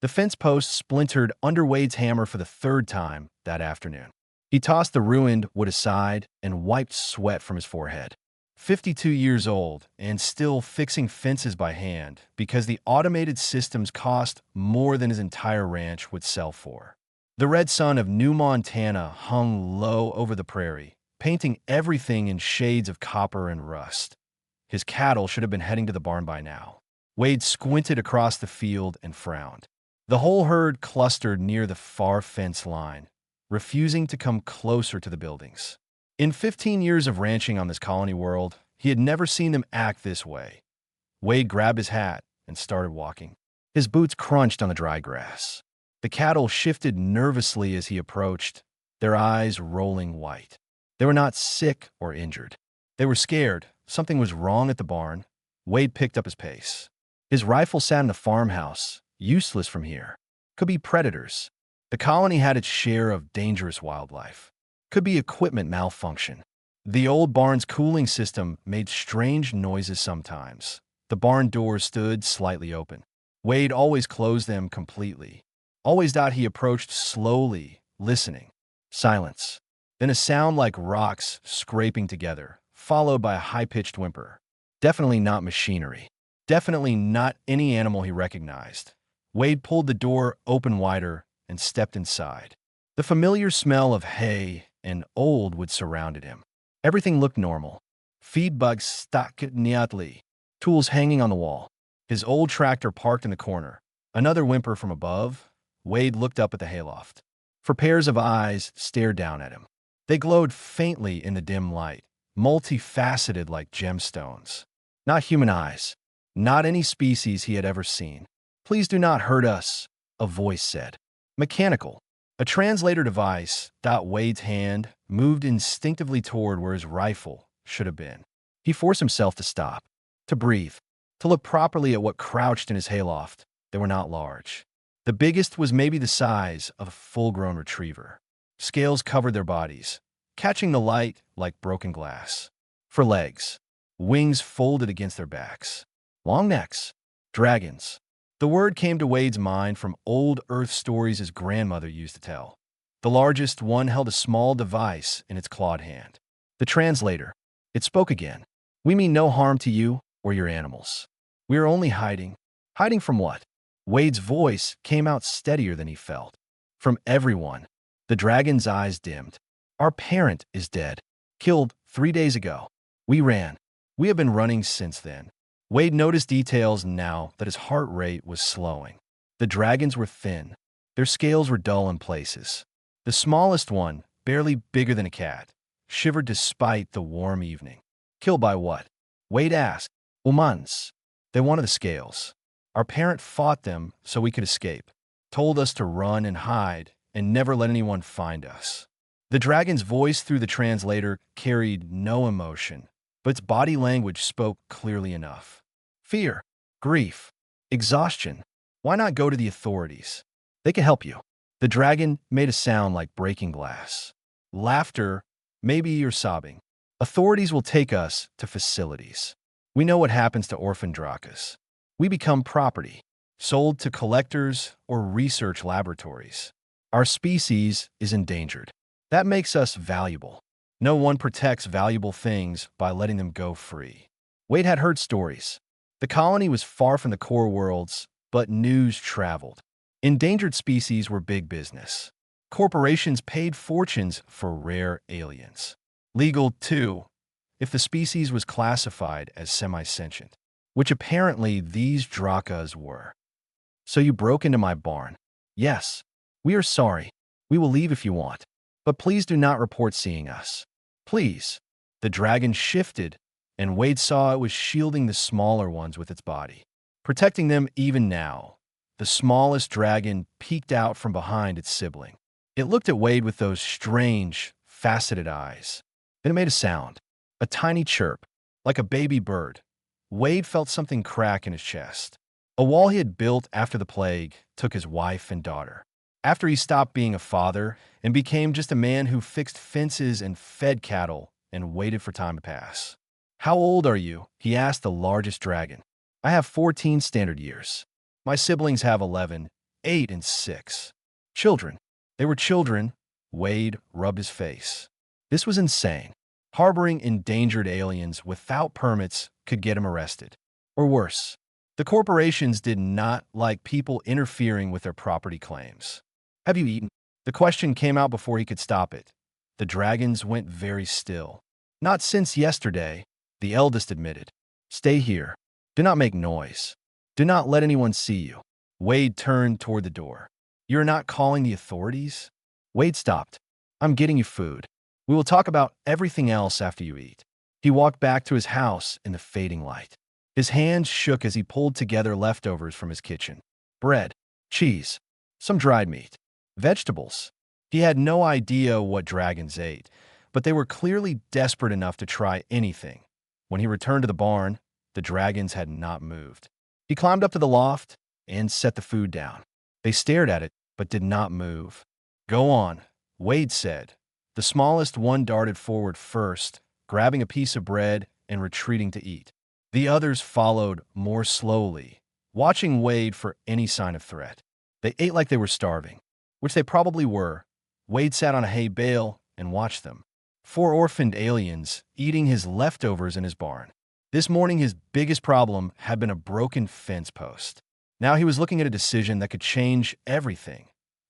The fence post splintered under Wade's hammer for the third time that afternoon. He tossed the ruined wood aside and wiped sweat from his forehead. 52 years old and still fixing fences by hand because the automated systems cost more than his entire ranch would sell for. The red sun of New Montana hung low over the prairie, painting everything in shades of copper and rust. His cattle should have been heading to the barn by now. Wade squinted across the field and frowned. The whole herd clustered near the far fence line, refusing to come closer to the buildings. In 15 years of ranching on this colony world, he had never seen them act this way. Wade grabbed his hat and started walking. His boots crunched on the dry grass. The cattle shifted nervously as he approached, their eyes rolling white. They were not sick or injured. They were scared. Something was wrong at the barn. Wade picked up his pace. His rifle sat in the farmhouse, useless from here. Could be predators. The colony had its share of dangerous wildlife. Could be equipment malfunction. The old barn's cooling system made strange noises sometimes. The barn doors stood slightly open. Wade always closed them completely. Always thought he approached slowly, listening. Silence. Then a sound like rocks scraping together, followed by a high-pitched whimper. Definitely not machinery. Definitely not any animal he recognized. Wade pulled the door open wider and stepped inside. The familiar smell of hay and old wood surrounded him. Everything looked normal. Feed bugs stuck neatly, tools hanging on the wall. His old tractor parked in the corner. Another whimper from above. Wade looked up at the hayloft. For pairs of eyes stared down at him. They glowed faintly in the dim light, multifaceted like gemstones. Not human eyes. Not any species he had ever seen. "Please do not hurt us," a voice said. Mechanical. A translator device. Wade's hand moved instinctively toward where his rifle should have been. He forced himself to stop, to breathe, to look properly at what crouched in his hayloft. They were not large. The biggest was maybe the size of a full-grown retriever. Scales covered their bodies, catching the light like broken glass. For legs, wings folded against their backs. Long necks. Dragons. The word came to Wade's mind from old Earth stories his grandmother used to tell. The largest one held a small device in its clawed hand. The translator. It spoke again. "We mean no harm to you or your animals. We are only hiding." Hiding from what? Wade's voice came out steadier than he felt. From everyone. The dragon's eyes dimmed. "Our parent is dead. Killed 3 days ago. We ran. We have been running since then." Wade noticed details now that his heart rate was slowing. The dragons were thin. Their scales were dull in places. The smallest one, barely bigger than a cat, shivered despite the warm evening. "Killed by what?" Wade asked. "Humans. They wanted the scales. Our parent fought them so we could escape. Told us to run and hide and never let anyone find us." The dragon's voice through the translator carried no emotion, but its body language spoke clearly enough. Fear, grief, exhaustion. Why not go to the authorities? They can help you. The dragon made a sound like breaking glass. Laughter, maybe you're sobbing. Authorities will take us to facilities. We know what happens to orphan drakas. We become property, sold to collectors or research laboratories. Our species is endangered. That makes us valuable. No one protects valuable things by letting them go free. Wade had heard stories. The colony was far from the core worlds, but news traveled. Endangered species were big business. Corporations paid fortunes for rare aliens. Legal, too, if the species was classified as semi-sentient, which apparently these drakas were. "So you broke into my barn?" "Yes. We are sorry. We will leave if you want. But please do not report seeing us. Please." The dragon shifted, and Wade saw it was shielding the smaller ones with its body, protecting them even now. The smallest dragon peeked out from behind its sibling. It looked at Wade with those strange, faceted eyes. Then it made a sound, a tiny chirp, like a baby bird. Wade felt something crack in his chest. A wall he had built after the plague took his wife and daughter. After he stopped being a father and became just a man who fixed fences and fed cattle and waited for time to pass. "How old are you?" he asked the largest dragon. "I have 14 standard years. My siblings have 11, 8 and 6. Children. They were children. Wade rubbed his face. This was insane. Harboring endangered aliens without permits could get him arrested. Or worse, the corporations did not like people interfering with their property claims. Have you eaten? The question came out before he could stop it. The dragons went very still. Not since yesterday, the eldest admitted. Stay here. Do not make noise. Do not let anyone see you. Wade turned toward the door. You're not calling the authorities? Wade stopped. I'm getting you food. We will talk about everything else after you eat. He walked back to his house in the fading light. His hands shook as he pulled together leftovers from his kitchen. Bread, cheese, some dried meat, vegetables. He had no idea what dragons ate, but they were clearly desperate enough to try anything. When he returned to the barn, the dragons had not moved. He climbed up to the loft and set the food down. They stared at it, but did not move. Go on, Wade said. The smallest one darted forward first, grabbing a piece of bread and retreating to eat. The others followed more slowly, watching Wade for any sign of threat. They ate like they were starving, which they probably were. Wade sat on a hay bale and watched them. 4 orphaned aliens eating his leftovers in his barn. This morning, his biggest problem had been a broken fence post. Now he was looking at a decision that could change everything.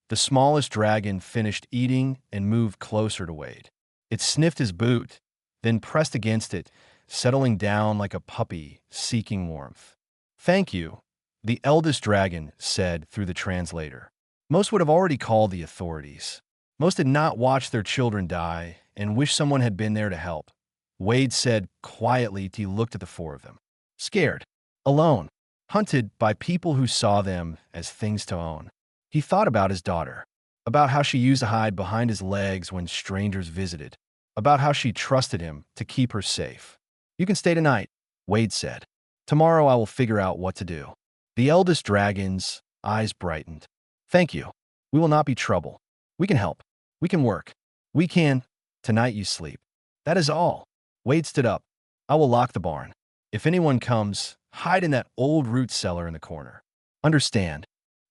The smallest dragon finished eating and moved closer to Wade. It sniffed his boot, then pressed against it, settling down like a puppy seeking warmth. Thank you, the eldest dragon said through the translator. Most would have already called the authorities. Most had not watched their children die and wished someone had been there to help. Wade said quietly as he looked at the 4 of them. Scared, alone, hunted by people who saw them as things to own. He thought about his daughter, about how she used to hide behind his legs when strangers visited, about how she trusted him to keep her safe. You can stay tonight, Wade said. Tomorrow I will figure out what to do. The eldest dragon's eyes brightened. Thank you. We will not be trouble. We can help. We can work. We can. Tonight you sleep. That is all. Wade stood up. I will lock the barn. If anyone comes, hide in that old root cellar in the corner. Understand.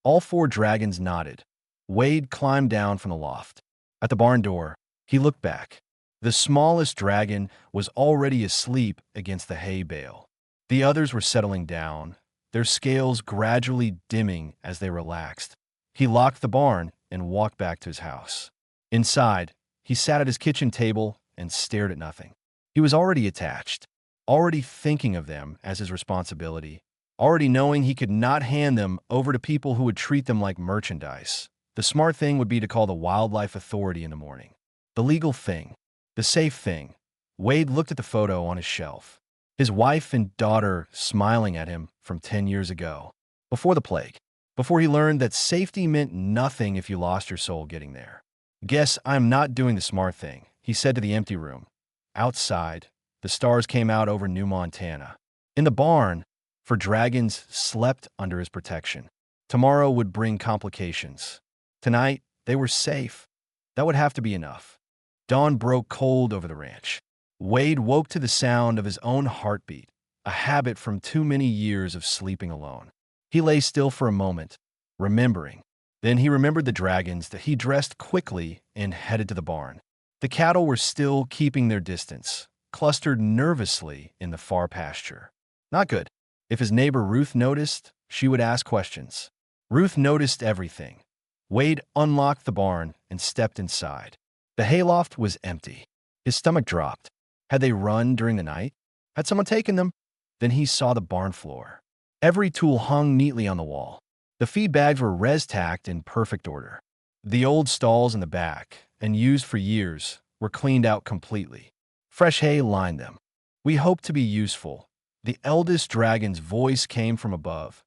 All 4 dragons nodded. Wade climbed down from the loft. At the barn door, he looked back. The smallest dragon was already asleep against the hay bale. The others were settling down, their scales gradually dimming as they relaxed. He locked the barn and walked back to his house. Inside, he sat at his kitchen table and stared at nothing. He was already attached, already thinking of them as his responsibility, already knowing he could not hand them over to people who would treat them like merchandise. The smart thing would be to call the Wildlife Authority in the morning. The legal thing. The safe thing. Wade looked at the photo on his shelf. His wife and daughter smiling at him from 10 years ago. Before the plague. Before he learned that safety meant nothing if you lost your soul getting there. Guess I'm not doing the smart thing, he said to the empty room. Outside, the stars came out over New Montana. In the barn, for dragons slept under his protection. Tomorrow would bring complications. Tonight, they were safe. That would have to be enough. Dawn broke cold over the ranch. Wade woke to the sound of his own heartbeat, a habit from too many years of sleeping alone. He lay still for a moment, remembering. Then he remembered the dragons that he dressed quickly and headed to the barn. The cattle were still keeping their distance, clustered nervously in the far pasture. Not good. If his neighbor Ruth noticed, she would ask questions. Ruth noticed everything. Wade unlocked the barn and stepped inside. The hayloft was empty. His stomach dropped. Had they run during the night? Had someone taken them? Then he saw the barn floor. Every tool hung neatly on the wall. The feed bags were res-tacked in perfect order. The old stalls in the back, and used for years, were cleaned out completely. Fresh hay lined them. We hope to be useful. The eldest dragon's voice came from above.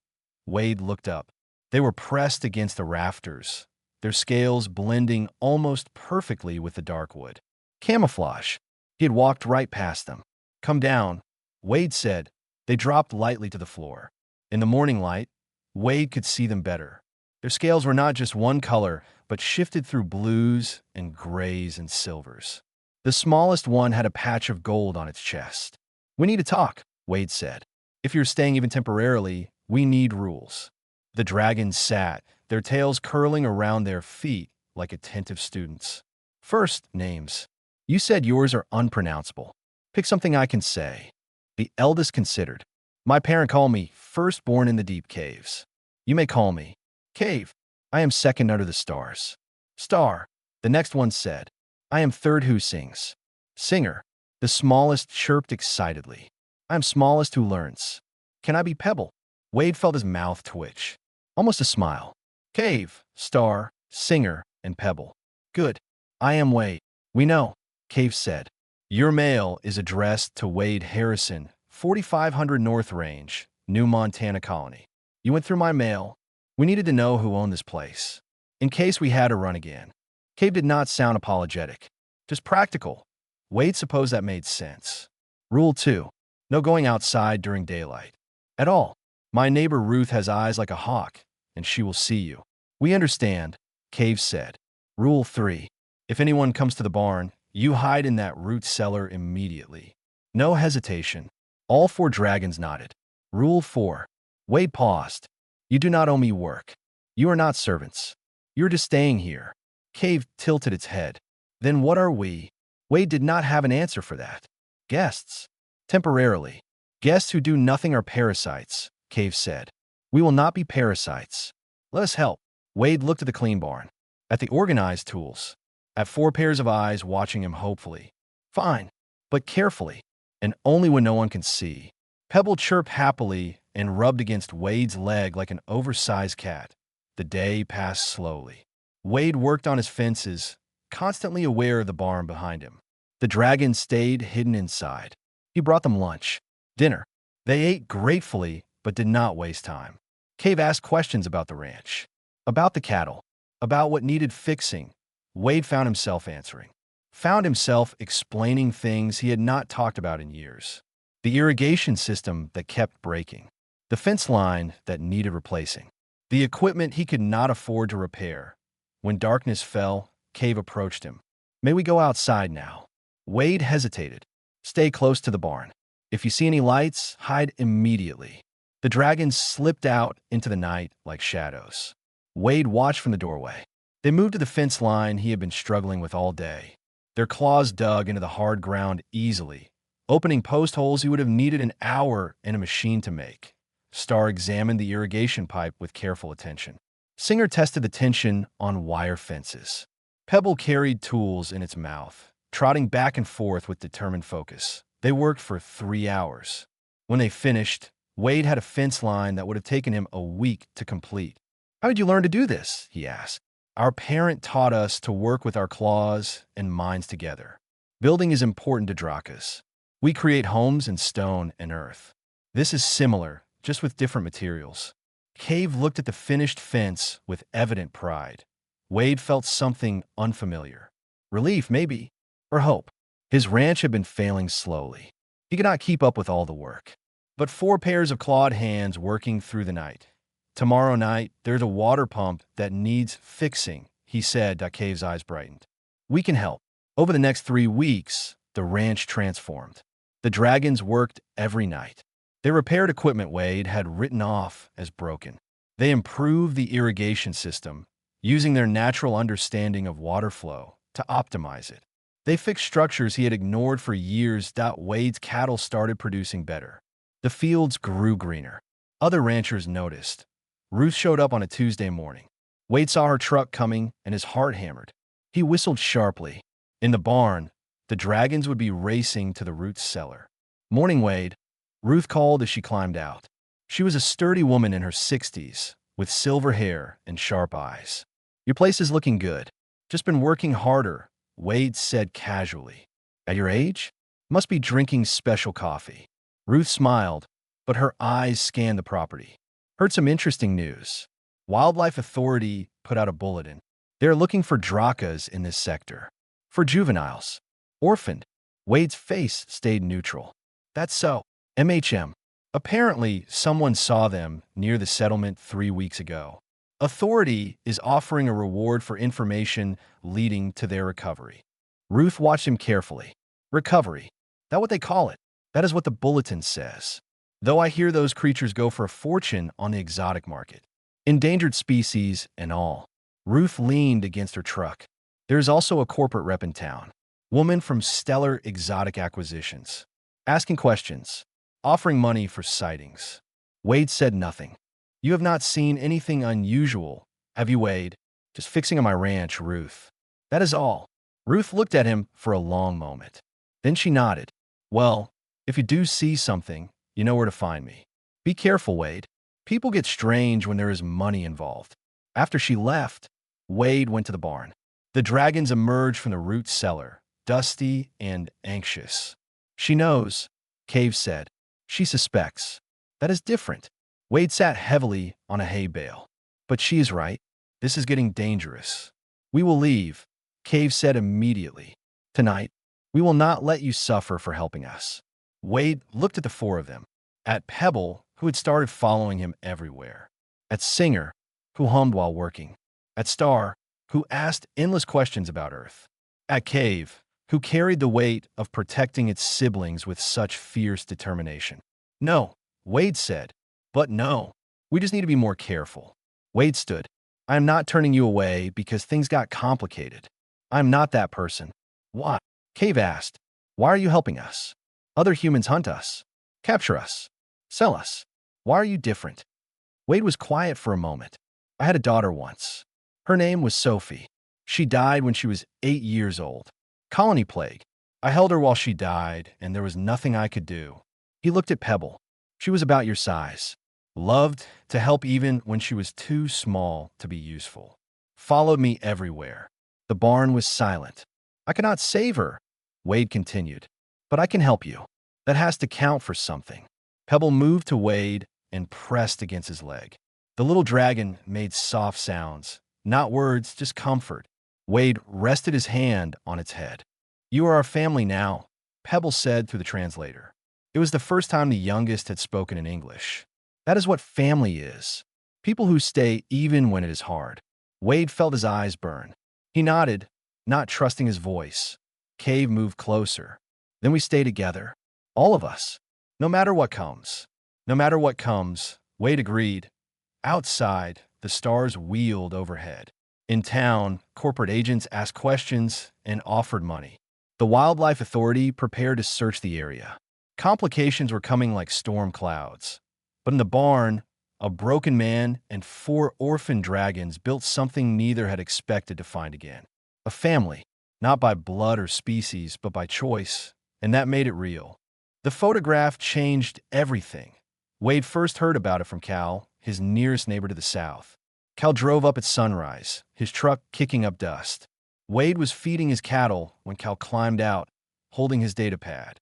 Wade looked up. They were pressed against the rafters, their scales blending almost perfectly with the dark wood. Camouflage. He had walked right past them. Come down, Wade said. They dropped lightly to the floor. In the morning light, Wade could see them better. Their scales were not just one color, but shifted through blues and grays and silvers. The smallest one had a patch of gold on its chest. We need to talk, Wade said. If you're staying even temporarily, we need rules. The dragons sat, their tails curling around their feet like attentive students. First, names. You said yours are unpronounceable. Pick something I can say. The eldest considered. My parent called me firstborn in the deep caves. You may call me Cave. I am second under the stars. Star. The next one said. I am third who sings. Singer. The smallest chirped excitedly. I am smallest who learns. Can I be Pebble? Wade felt his mouth twitch. Almost a smile. Cave, Star, Singer, and Pebble. Good. I am Wade. We know, Cave said. Your mail is addressed to Wade Harrison, 4500 North Range, New Montana Colony. You went through my mail. We needed to know who owned this place, in case we had to run again. Cave did not sound apologetic, just practical. Wade supposed that made sense. Rule 2. No going outside during daylight. At all. My neighbor Ruth has eyes like a hawk, and she will see you. We understand, Cave said. Rule 3. If anyone comes to the barn, you hide in that root cellar immediately. No hesitation. All 4 dragons nodded. Rule 4. Wade paused. You do not owe me work. You are not servants. You're just staying here. Cave tilted its head. Then what are we? Wade did not have an answer for that. Guests. Temporarily. Guests who do nothing are parasites, Cave said. We will not be parasites. Let us help. Wade looked at the clean barn, at the organized tools, at 4 pairs of eyes watching him hopefully. Fine, but carefully, and only when no one can see. Pebble chirped happily and rubbed against Wade's leg like an oversized cat. The day passed slowly. Wade worked on his fences, constantly aware of the barn behind him. The dragons stayed hidden inside. He brought them lunch, dinner. They ate gratefully, but did not waste time. Cave asked questions about the ranch, about the cattle, about what needed fixing. Wade found himself answering. Found himself explaining things he had not talked about in years. The irrigation system that kept breaking. The fence line that needed replacing. The equipment he could not afford to repair. When darkness fell, Cave approached him. May we go outside now? Wade hesitated. Stay close to the barn. If you see any lights, hide immediately. The dragons slipped out into the night like shadows. Wade watched from the doorway. They moved to the fence line he had been struggling with all day. Their claws dug into the hard ground easily, opening post holes he would have needed an hour in a machine to make. Star examined the irrigation pipe with careful attention. Singer tested the tension on wire fences. Pebble carried tools in its mouth, trotting back and forth with determined focus. They worked for 3 hours. When they finished, Wade had a fence line that would have taken him a week to complete. How did you learn to do this? He asked. Our parent taught us to work with our claws and minds together. Building is important to Drakas. We create homes in stone and earth. This is similar, just with different materials. Cave looked at the finished fence with evident pride. Wade felt something unfamiliar. Relief, maybe, or hope. His ranch had been failing slowly. He could not keep up with all the work. But 4 pairs of clawed hands working through the night. Tomorrow night, there's a water pump that needs fixing, he said. Cave's eyes brightened. We can help. Over the next 3 weeks, the ranch transformed. The dragons worked every night. They repaired equipment Wade had written off as broken. They improved the irrigation system, using their natural understanding of water flow to optimize it. They fixed structures he had ignored for years. Wade's cattle started producing better. The fields grew greener. Other ranchers noticed. Ruth showed up on a Tuesday morning. Wade saw her truck coming, and his heart hammered. He whistled sharply. In the barn, the dragons would be racing to the root cellar. Morning, Wade. Ruth called as she climbed out. She was a sturdy woman in her 60s, with silver hair and sharp eyes. Your place is looking good. Just been working harder, Wade said casually. At your age? Must be drinking special coffee. Ruth smiled, but her eyes scanned the property. Heard some interesting news. Wildlife Authority put out a bulletin. They're looking for Drakas in this sector. For juveniles. Orphaned. Wade's face stayed neutral. That's so. MHM. Apparently, someone saw them near the settlement 3 weeks ago. Authority is offering a reward for information leading to their recovery. Ruth watched him carefully. Recovery. That what they call it? That is what the bulletin says. Though I hear those creatures go for a fortune on the exotic market. Endangered species and all. Ruth leaned against her truck. There is also a corporate rep in town. Woman from Stellar Exotic Acquisitions. Asking questions. Offering money for sightings. Wade said nothing. You have not seen anything unusual, have you, Wade? Just fixing on my ranch, Ruth. That is all. Ruth looked at him for a long moment. Then she nodded. Well, if you do see something, you know where to find me. Be careful, Wade. People get strange when there is money involved. After she left, Wade went to the barn. The dragons emerged from the root cellar, dusty and anxious. She knows, Cave said. She suspects. That is different. Wade sat heavily on a hay bale. But she is right. This is getting dangerous. We will leave, Cave said immediately. Tonight, we will not let you suffer for helping us. Wade looked at the four of them. At Pebble, who had started following him everywhere. At Singer, who hummed while working. At Star, who asked endless questions about Earth. At Cave, who carried the weight of protecting its siblings with such fierce determination. No, Wade said. But no, we just need to be more careful. Wade stood. I am not turning you away because things got complicated. I am not that person. Why? Cave asked. Why are you helping us? Other humans hunt us, capture us, sell us. Why are you different? Wade was quiet for a moment. I had a daughter once. Her name was Sophie. She died when she was 8 years old. Colony plague. I held her while she died, and there was nothing I could do. He looked at Pebble. She was about your size. Loved to help even when she was too small to be useful. Followed me everywhere. The barn was silent. I cannot save her, Wade continued. But I can help you. That has to count for something. Pebble moved to Wade and pressed against his leg. The little dragon made soft sounds. Not words, just comfort. Wade rested his hand on its head. You are our family now, Pebble said through the translator. It was the first time the youngest had spoken in English. That is what family is. People who stay even when it is hard. Wade felt his eyes burn. He nodded, not trusting his voice. Cave moved closer. Then we stay together. All of us. No matter what comes. No matter what comes, Wade agreed. Outside, the stars wheeled overhead. In town, corporate agents asked questions and offered money. The Wildlife Authority prepared to search the area. Complications were coming like storm clouds. But in the barn, a broken man and 4 orphan dragons built something neither had expected to find again. A family, not by blood or species, but by choice, and that made it real. The photograph changed everything. Wade first heard about it from Cal, his nearest neighbor to the south. Cal drove up at sunrise, his truck kicking up dust. Wade was feeding his cattle when Cal climbed out, holding his datapad.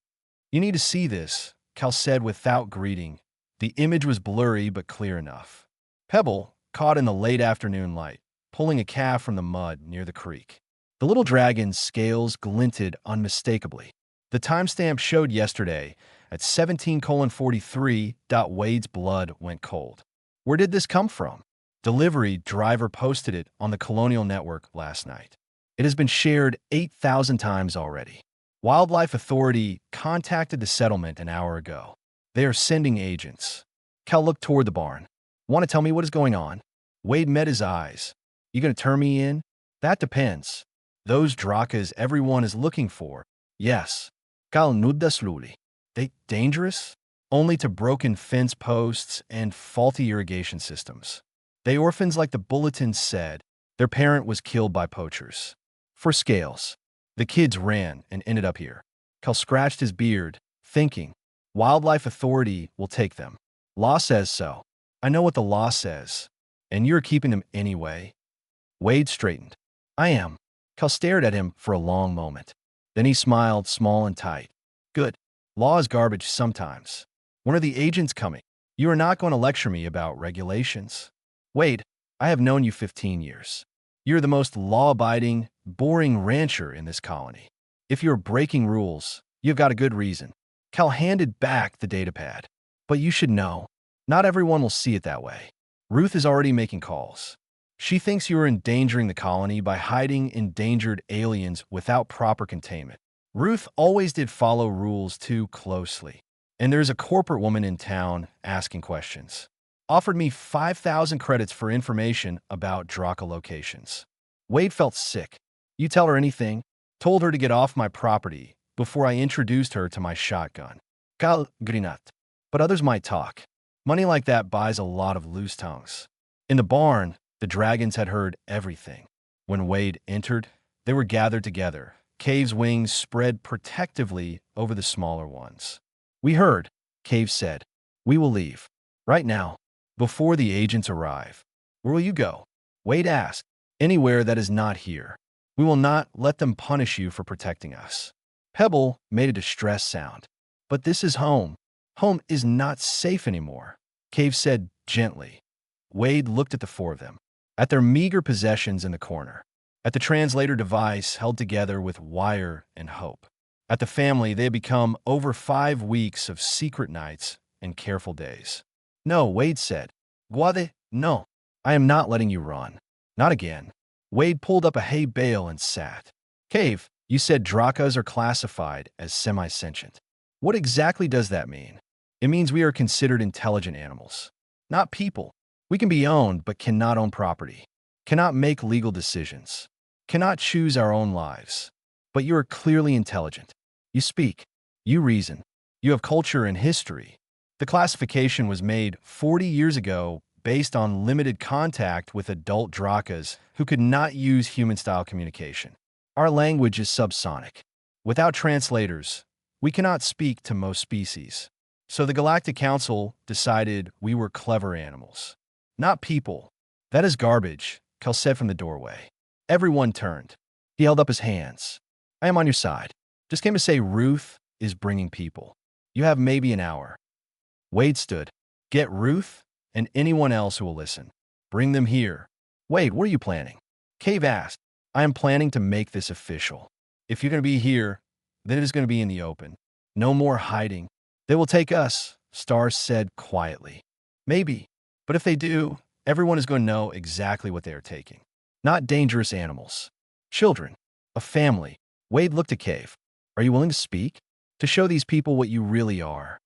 You need to see this, Cal said without greeting. The image was blurry but clear enough. Pebble, caught in the late afternoon light, pulling a calf from the mud near the creek. The little dragon's scales glinted unmistakably. The timestamp showed yesterday at 17:43. Wade's blood went cold. Where did this come from? Delivery driver posted it on the Colonial Network last night. It has been shared 8,000 times already. Wildlife Authority contacted the settlement an hour ago. They are sending agents. Cal looked toward the barn. Want to tell me what is going on? Wade met his eyes. You gonna turn me in? That depends. Those drakas everyone is looking for. Yes. Cal nudda slowly. They dangerous? Only to broken fence posts and faulty irrigation systems. They orphans like the bulletin said. Their parent was killed by poachers. For scales. The kids ran and ended up here. Cal scratched his beard, thinking. Wildlife Authority will take them. Law says so. I know what the law says. And you're keeping them anyway. Wade straightened. I am. Cal stared at him for a long moment. Then he smiled, small and tight. Good. Law is garbage sometimes. When are the agents coming? You are not going to lecture me about regulations. Wade, I have known you 15 years. You're the most law-abiding, boring rancher in this colony. If you're breaking rules, you've got a good reason. Cal handed back the datapad. But you should know, not everyone will see it that way. Ruth is already making calls. She thinks you are endangering the colony by hiding endangered aliens without proper containment. Ruth always did follow rules too closely. And there's a corporate woman in town asking questions. Offered me 5,000 credits for information about Draka locations. Wade felt sick. You tell her anything? Told her to get off my property before I introduced her to my shotgun. Kal grinat. But others might talk. Money like that buys a lot of loose tongues. In the barn, the dragons had heard everything. When Wade entered, they were gathered together. Cave's wings spread protectively over the smaller ones. We heard, Cave said. We will leave. Right now, before the agents arrive. Where will you go? Wade asked. Anywhere that is not here. We will not let them punish you for protecting us. Pebble made a distressed sound. But this is home. Home is not safe anymore, Cave said gently. Wade looked at the four of them, at their meager possessions in the corner, at the translator device held together with wire and hope, at the family they had become over 5 weeks of secret nights and careful days. No, Wade said. Guade, no. I am not letting you run. Not again. Wade pulled up a hay bale and sat. Cave, you said Drakas are classified as semi-sentient. What exactly does that mean? It means we are considered intelligent animals. Not people. We can be owned but cannot own property. Cannot make legal decisions. Cannot choose our own lives. But you are clearly intelligent. You speak. You reason. You have culture and history. The classification was made 40 years ago based on limited contact with adult Drakas who could not use human-style communication. Our language is subsonic. Without translators, we cannot speak to most species. So the Galactic Council decided we were clever animals. Not people. That is garbage, Kel said from the doorway. Everyone turned. He held up his hands. I am on your side. Just came to say Ruth is bringing people. You have maybe an hour. Wade stood. Get Ruth and anyone else who will listen. Bring them here. Wade, what are you planning? Cave asked. I am planning to make this official. If you're going to be here, then it is going to be in the open. No more hiding. They will take us, Star said quietly. Maybe. But if they do, everyone is going to know exactly what they are taking. Not dangerous animals. Children. A family. Wade looked at Cave. Are you willing to speak? To show these people what you really are?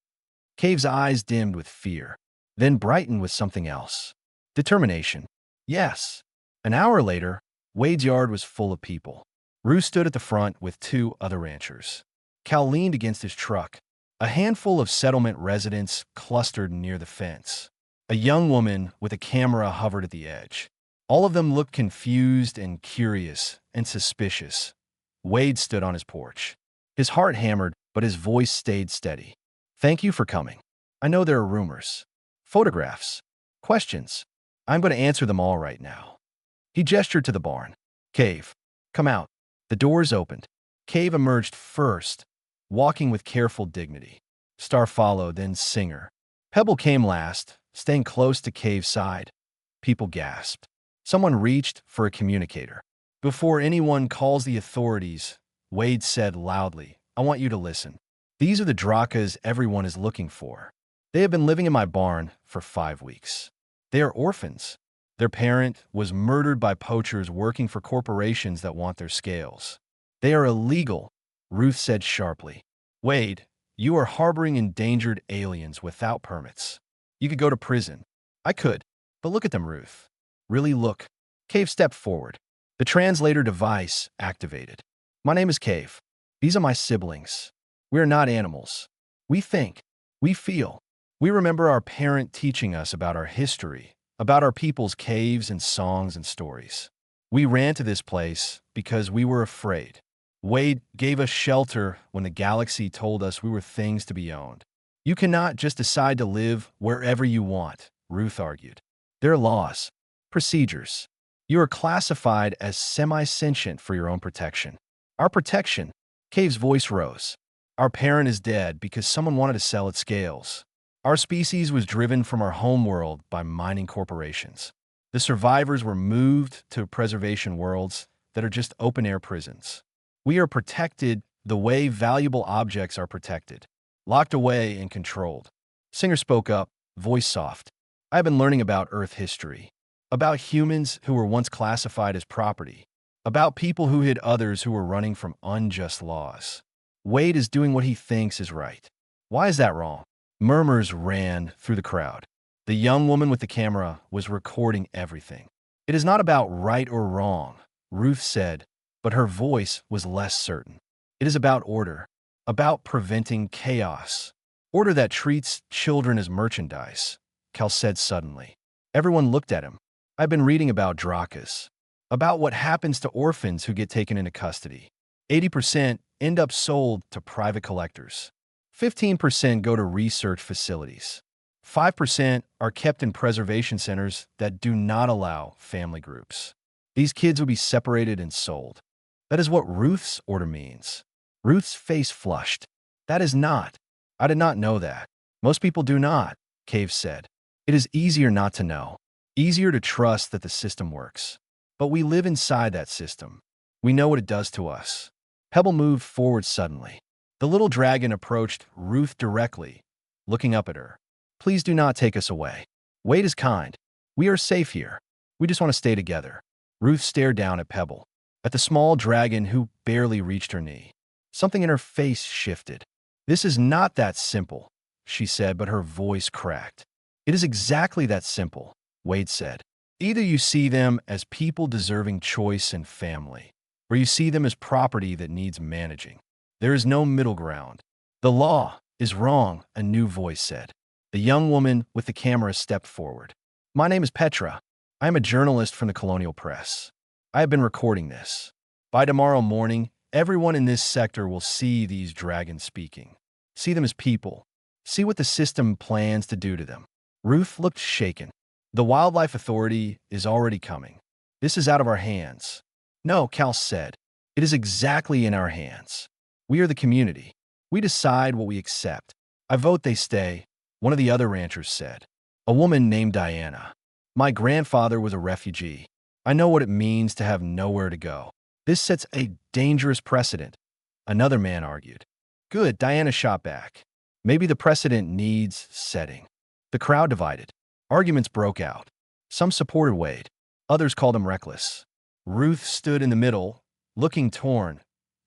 Cave's eyes dimmed with fear, then brightened with something else. Determination. Yes. An hour later, Wade's yard was full of people. Ruth stood at the front with 2 other ranchers. Cal leaned against his truck. A handful of settlement residents clustered near the fence. A young woman with a camera hovered at the edge. All of them looked confused and curious and suspicious. Wade stood on his porch. His heart hammered, but his voice stayed steady. Thank you for coming. I know there are rumors, photographs, questions. I'm going to answer them all right now. He gestured to the barn. Cave, come out. The doors opened. Cave emerged first, walking with careful dignity. Star followed, then Singer. Pebble came last, staying close to Cave's side. People gasped. Someone reached for a communicator. Before anyone calls the authorities, Wade said loudly, I want you to listen. These are the Drakas everyone is looking for. They have been living in my barn for 5 weeks. They are orphans. Their parent was murdered by poachers working for corporations that want their scales. They are illegal, Ruth said sharply. Wade, you are harboring endangered aliens without permits. You could go to prison. I could. But look at them, Ruth. Really look. Cave stepped forward. The translator device activated. My name is Cave. These are my siblings. We are not animals. We think. We feel. We remember our parent teaching us about our history, about our people's caves and songs and stories. We ran to this place because we were afraid. Wade gave us shelter when the galaxy told us we were things to be owned. You cannot just decide to live wherever you want, Ruth argued. There are laws, procedures. You are classified as semi-sentient for your own protection. Our protection, Cave's voice rose. Our parent is dead because someone wanted to sell its scales. Our species was driven from our homeworld by mining corporations. The survivors were moved to preservation worlds that are just open-air prisons. We are protected the way valuable objects are protected, locked away and controlled. Singer spoke up, voice soft. I've been learning about Earth history, about humans who were once classified as property, about people who hid others who were running from unjust laws. Wade is doing what he thinks is right. Why is that wrong? Murmurs ran through the crowd. The young woman with the camera was recording everything. "It is not about right or wrong," Ruth said, but her voice was less certain. "It is about order, about preventing chaos. Order that treats children as merchandise," Cal said suddenly. Everyone looked at him. "I've been reading about Drakas, about what happens to orphans who get taken into custody. 80% end up sold to private collectors. 15% go to research facilities. 5% are kept in preservation centers that do not allow family groups. These kids will be separated and sold. That is what Ruth's order means." Ruth's face flushed. "That is not. I did not know that. Most people do not," Cave said. "It is easier not to know. Easier to trust that the system works. But we live inside that system. We know what it does to us." Pebble moved forward suddenly. The little dragon approached Ruth directly, looking up at her. "Please do not take us away. Wade is kind. We are safe here. We just want to stay together." Ruth stared down at Pebble, at the small dragon who barely reached her knee. Something in her face shifted. "This is not that simple," she said, but her voice cracked. "It is exactly that simple," Wade said. "Either you see them as people deserving choice and family, or you see them as property that needs managing. There is no middle ground." "The law is wrong," a new voice said. The young woman with the camera stepped forward. "My name is Petra. I am a journalist from the Colonial Press. I have been recording this. By tomorrow morning, everyone in this sector will see these dragons speaking. See them as people. See what the system plans to do to them." Ruth looked shaken. "The Wildlife Authority is already coming. This is out of our hands." "No," Cal said. "It is exactly in our hands. We are the community. We decide what we accept." "I vote they stay," one of the other ranchers said. A woman named Diana. "My grandfather was a refugee. I know what it means to have nowhere to go. This sets a dangerous precedent," another man argued. "Good," Diana shot back. "Maybe the precedent needs setting." The crowd divided. Arguments broke out. Some supported Wade. Others called him reckless. Ruth stood in the middle, looking torn.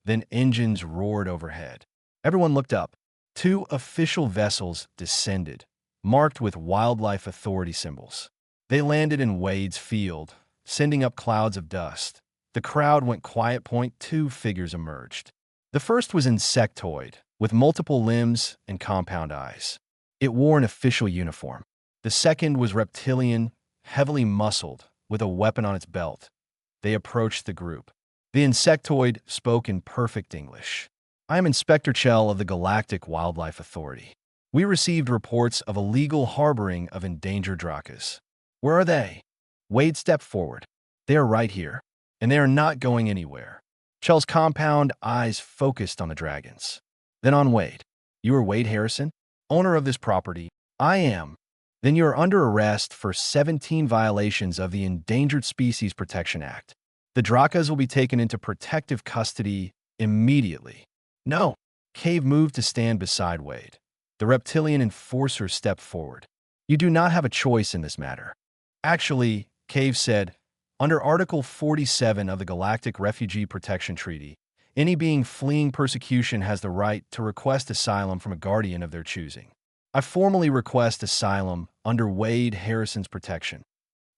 Then engines roared overhead. Everyone looked up. 2 official vessels descended, marked with Wildlife Authority symbols. They landed in Wade's field, sending up clouds of dust. The crowd went quiet. 2 figures emerged. The first was insectoid, with multiple limbs and compound eyes. It wore an official uniform. The second was reptilian, heavily muscled, with a weapon on its belt. They approached the group. The insectoid spoke in perfect English. "I am Inspector Chell of the Galactic Wildlife Authority. We received reports of illegal harboring of endangered drakas." "Where are they?" Wade stepped forward. "They are right here, and they are not going anywhere." Chell's compound eyes focused on the dragons, then on Wade. "You are Wade Harrison, owner of this property?" "I am." "Then you are under arrest for 17 violations of the Endangered Species Protection Act. The drakas will be taken into protective custody immediately." "No." Cave moved to stand beside Wade. The reptilian enforcer stepped forward. "You do not have a choice in this matter." "Actually," Cave said, "under Article 47 of the Galactic Refugee Protection Treaty, any being fleeing persecution has the right to request asylum from a guardian of their choosing. I formally request asylum under Wade Harrison's protection."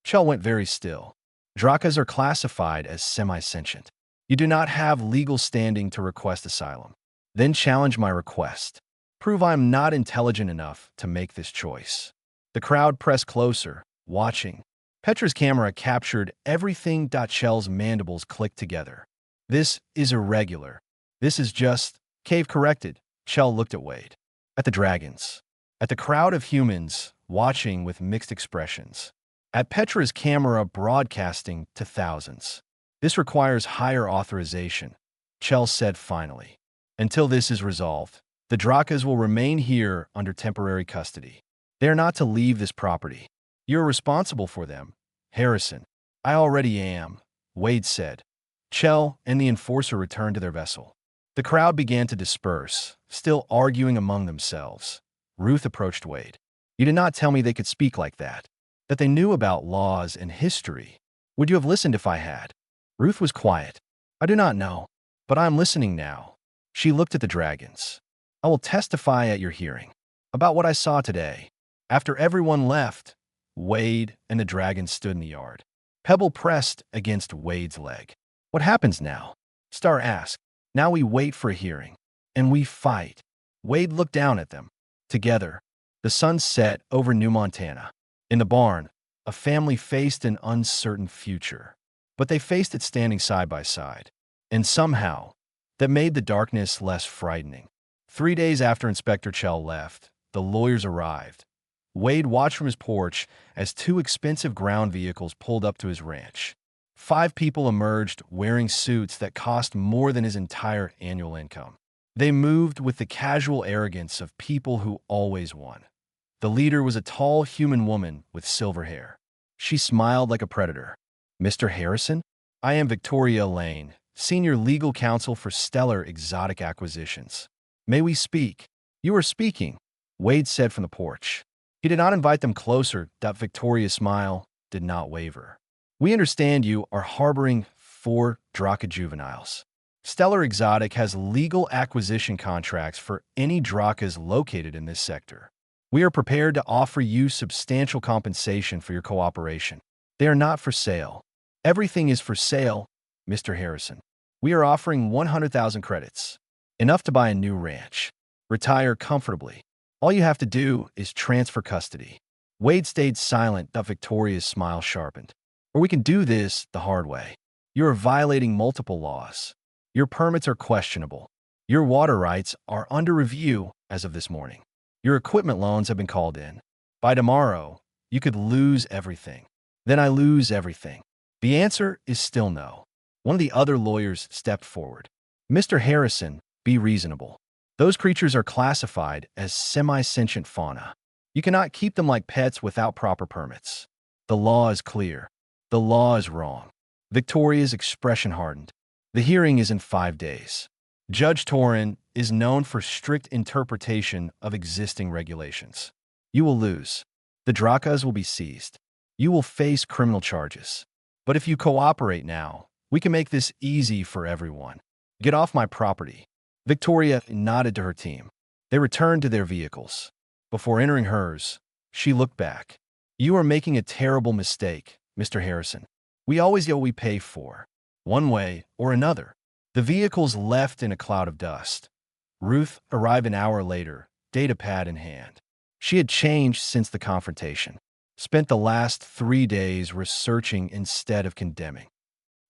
Chell went very still. "Drakas are classified as semi-sentient. You do not have legal standing to request asylum. Then challenge my request. Prove I am not intelligent enough to make this choice." The crowd pressed closer, watching. Petra's camera captured everything. Chell's mandibles clicked together. "This is irregular. This is just," Cave corrected. Chell looked at Wade. At the dragons. At the crowd of humans, watching with mixed expressions. At Petra's camera broadcasting to thousands. "This requires higher authorization," Chell said finally. "Until this is resolved, the drakas will remain here under temporary custody. They are not to leave this property. You are responsible for them, Harrison." "I already am," Wade said. Chell and the enforcer returned to their vessel. The crowd began to disperse, still arguing among themselves. Ruth approached Wade. "You did not tell me they could speak like that, that they knew about laws and history. Would you have listened if I had?" Ruth was quiet. "I do not know, but I am listening now." She looked at the dragons. "I will testify at your hearing about what I saw today. After everyone left, Wade and the dragon stood in the yard. Pebble pressed against Wade's leg. What happens now? Star asked. Now we wait for a hearing. And we fight. Wade looked down at them. Together, the sun set over New Montana. In the barn, a family faced an uncertain future. But they faced it standing side by side. And somehow, that made the darkness less frightening. 3 days after Inspector Chell left, the lawyers arrived. Wade watched from his porch as 2 expensive ground vehicles pulled up to his ranch. 5 people emerged wearing suits that cost more than his entire annual income. They moved with the casual arrogance of people who always won. The leader was a tall human woman with silver hair. She smiled like a predator. Mr. Harrison? I am Victoria Lane, Senior Legal Counsel for Stellar Exotic Acquisitions. May we speak? You are speaking, Wade said from the porch. He did not invite them closer. Victoria's smile did not waver. We understand you are harboring 4 Draka juveniles. Stellar Exotic has legal acquisition contracts for any Drakas located in this sector. We are prepared to offer you substantial compensation for your cooperation. They are not for sale. Everything is for sale, Mr. Harrison. We are offering 100,000 credits, enough to buy a new ranch. Retire comfortably. All you have to do is transfer custody. Wade stayed silent. Victoria's smile sharpened. Or we can do this the hard way. You are violating multiple laws. Your permits are questionable. Your water rights are under review as of this morning. Your equipment loans have been called in. By tomorrow, you could lose everything. Then I lose everything. The answer is still no. One of the other lawyers stepped forward. Mr. Harrison, be reasonable. Those creatures are classified as semi-sentient fauna. You cannot keep them like pets without proper permits. The law is clear. The law is wrong. Victoria's expression hardened. The hearing is in 5 days. Judge Torin is known for strict interpretation of existing regulations. You will lose. The Drakas will be seized. You will face criminal charges. But if you cooperate now, we can make this easy for everyone. Get off my property. Victoria nodded to her team. They returned to their vehicles. Before entering hers, she looked back. You are making a terrible mistake, Mr. Harrison. We always get what we pay for, one way or another. The vehicles left in a cloud of dust. Ruth arrived an hour later, datapad in hand. She had changed since the confrontation. Spent the last 3 days researching instead of condemning.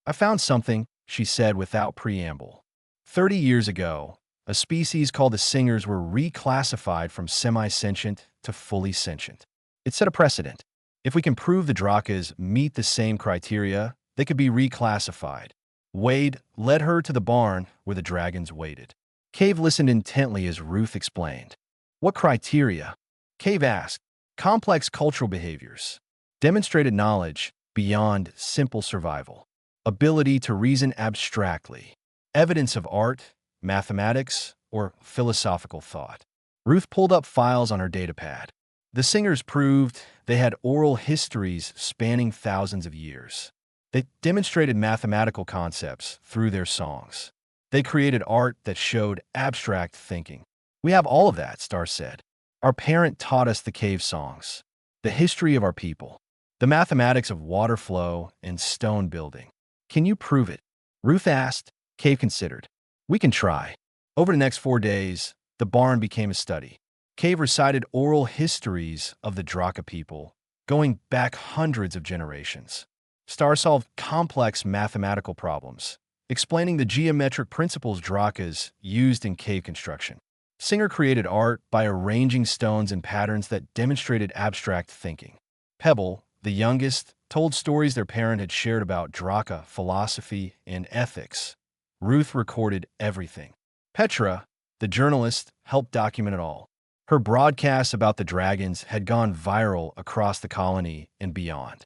I found something, she said without preamble. 30 years ago, a species called the Singers were reclassified from semi-sentient to fully sentient. It set a precedent. If we can prove the Drakas meet the same criteria, they could be reclassified. Wade led her to the barn where the dragons waited. Cave listened intently as Ruth explained. What criteria? Cave asked. Complex cultural behaviors. Demonstrated knowledge beyond simple survival. Ability to reason abstractly. Evidence of art, mathematics, or philosophical thought. Ruth pulled up files on her datapad. The Singers proved they had oral histories spanning thousands of years. They demonstrated mathematical concepts through their songs. They created art that showed abstract thinking. We have all of that, Star said. Our parent taught us the cave songs, the history of our people, the mathematics of water flow and stone building. Can you prove it? Ruth asked. Cave considered. We can try. Over the next 4 days, the barn became a study. Cave recited oral histories of the Draka people, going back hundreds of generations. Star solved complex mathematical problems, explaining the geometric principles Drakas used in cave construction. Singer created art by arranging stones in patterns that demonstrated abstract thinking. Pebble, the youngest, told stories their parent had shared about Draka philosophy and ethics. Ruth recorded everything. Petra, the journalist, helped document it all. Her broadcasts about the dragons had gone viral across the colony and beyond.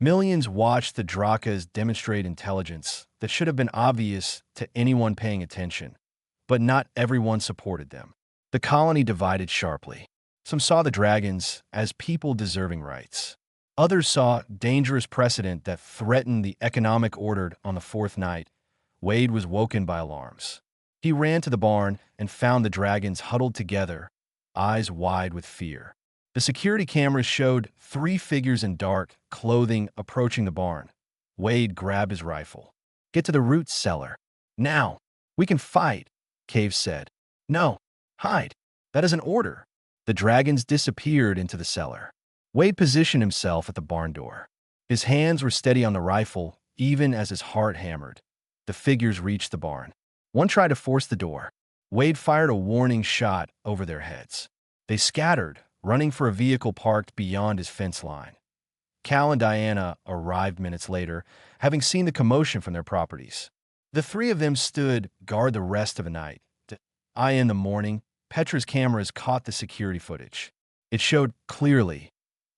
Millions watched the Drakas demonstrate intelligence that should have been obvious to anyone paying attention, but not everyone supported them. The colony divided sharply. Some saw the dragons as people deserving rights. Others saw dangerous precedent that threatened the economic order. On the 4th night, Wade was woken by alarms. He ran to the barn and found the dragons huddled together, eyes wide with fear. The security cameras showed 3 figures in dark clothing approaching the barn. Wade grabbed his rifle. "Get to the root cellar. Now! We can fight," Cave said. "No. Hide. That is an order." The dragons disappeared into the cellar. Wade positioned himself at the barn door. His hands were steady on the rifle, even as his heart hammered. The figures reached the barn. One tried to force the door. Wade fired a warning shot over their heads. They scattered, running for a vehicle parked beyond his fence line. Cal and Diana arrived minutes later, having seen the commotion from their properties. The 3 of them stood guard the rest of the night. In the morning, Petra's cameras caught the security footage. It showed clearly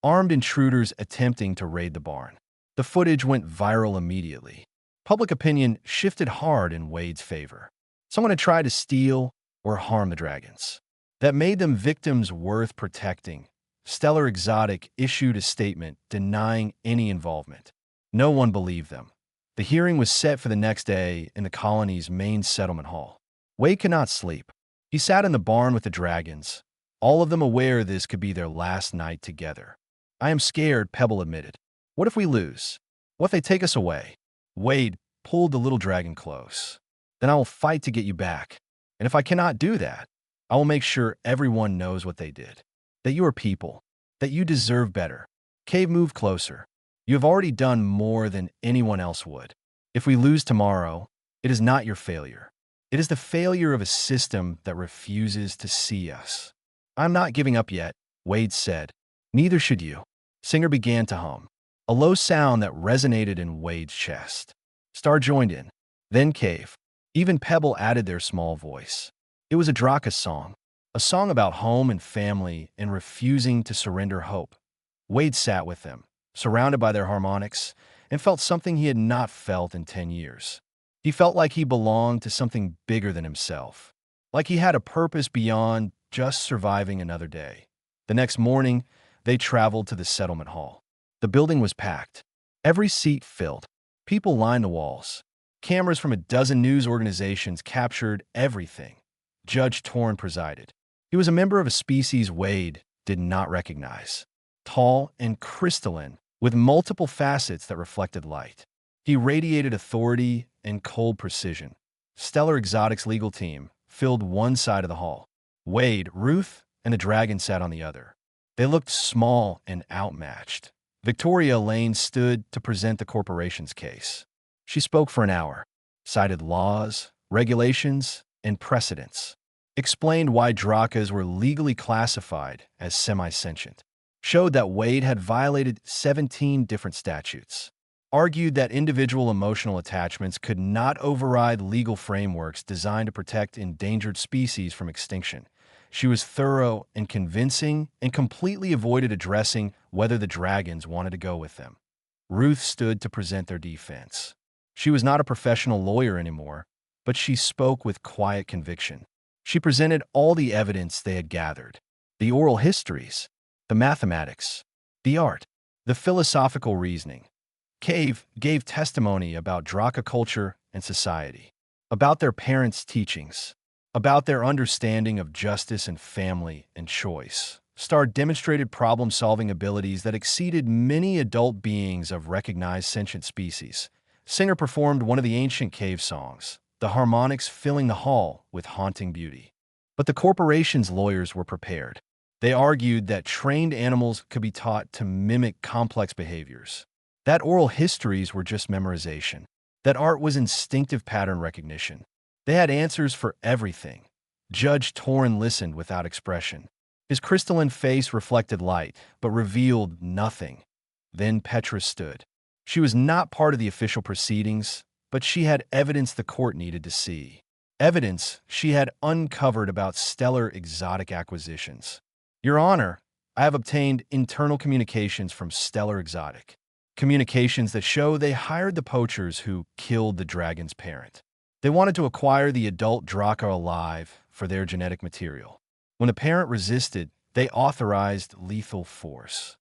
armed intruders attempting to raid the barn. The footage went viral immediately. Public opinion shifted hard in Wade's favor. Someone had tried to steal or harm the dragons. That made them victims worth protecting. Stellar Exotic issued a statement denying any involvement. No one believed them. The hearing was set for the next day in the colony's main settlement hall. Wade could not sleep. He sat in the barn with the dragons, all of them aware this could be their last night together. "I am scared," Pebble admitted. "What if we lose? What if they take us away?" Wade pulled the little dragon close. "Then I will fight to get you back. And if I cannot do that, I will make sure everyone knows what they did. That you are people. That you deserve better." Cave moved closer. "You have already done more than anyone else would. If we lose tomorrow, it is not your failure. It is the failure of a system that refuses to see us." "I'm not giving up yet," Wade said. "Neither should you." Singer began to hum, a low sound that resonated in Wade's chest. Star joined in. Then Cave. Even Pebble added their small voice. It was a Draka song, a song about home and family and refusing to surrender hope. Wade sat with them, surrounded by their harmonics, and felt something he had not felt in 10 years. He felt like he belonged to something bigger than himself, like he had a purpose beyond just surviving another day. The next morning, they traveled to the settlement hall. The building was packed, every seat filled. People lined the walls. Cameras from a dozen news organizations captured everything. Judge Torn presided. He was a member of a species Wade did not recognize. Tall and crystalline, with multiple facets that reflected light. He radiated authority and cold precision. Stellar Exotic's legal team filled one side of the hall. Wade, Ruth, and the dragon sat on the other. They looked small and outmatched. Victoria Lane stood to present the corporation's case. She spoke for an hour, cited laws, regulations, and precedents, explained why Drakas were legally classified as semi-sentient, showed that Wade had violated 17 different statutes, argued that individual emotional attachments could not override legal frameworks designed to protect endangered species from extinction. She was thorough and convincing and completely avoided addressing whether the dragons wanted to go with them. Ruth stood to present their defense. She was not a professional lawyer anymore, but she spoke with quiet conviction. She presented all the evidence they had gathered, the oral histories, the mathematics, the art, the philosophical reasoning. Cave gave testimony about Draka culture and society, about their parents' teachings, about their understanding of justice and family and choice. Star demonstrated problem-solving abilities that exceeded many adult beings of recognized sentient species. Singer performed one of the ancient cave songs, the harmonics filling the hall with haunting beauty. But the corporation's lawyers were prepared. They argued that trained animals could be taught to mimic complex behaviors, that oral histories were just memorization, that art was instinctive pattern recognition. They had answers for everything. Judge Torn listened without expression. His crystalline face reflected light, but revealed nothing. Then Petra stood. She was not part of the official proceedings, but she had evidence the court needed to see. Evidence she had uncovered about Stellar Exotic acquisitions. "Your Honor, I have obtained internal communications from Stellar Exotic. Communications that show they hired the poachers who killed the dragon's parent. They wanted to acquire the adult Draka alive for their genetic material. When the parent resisted, they authorized lethal force."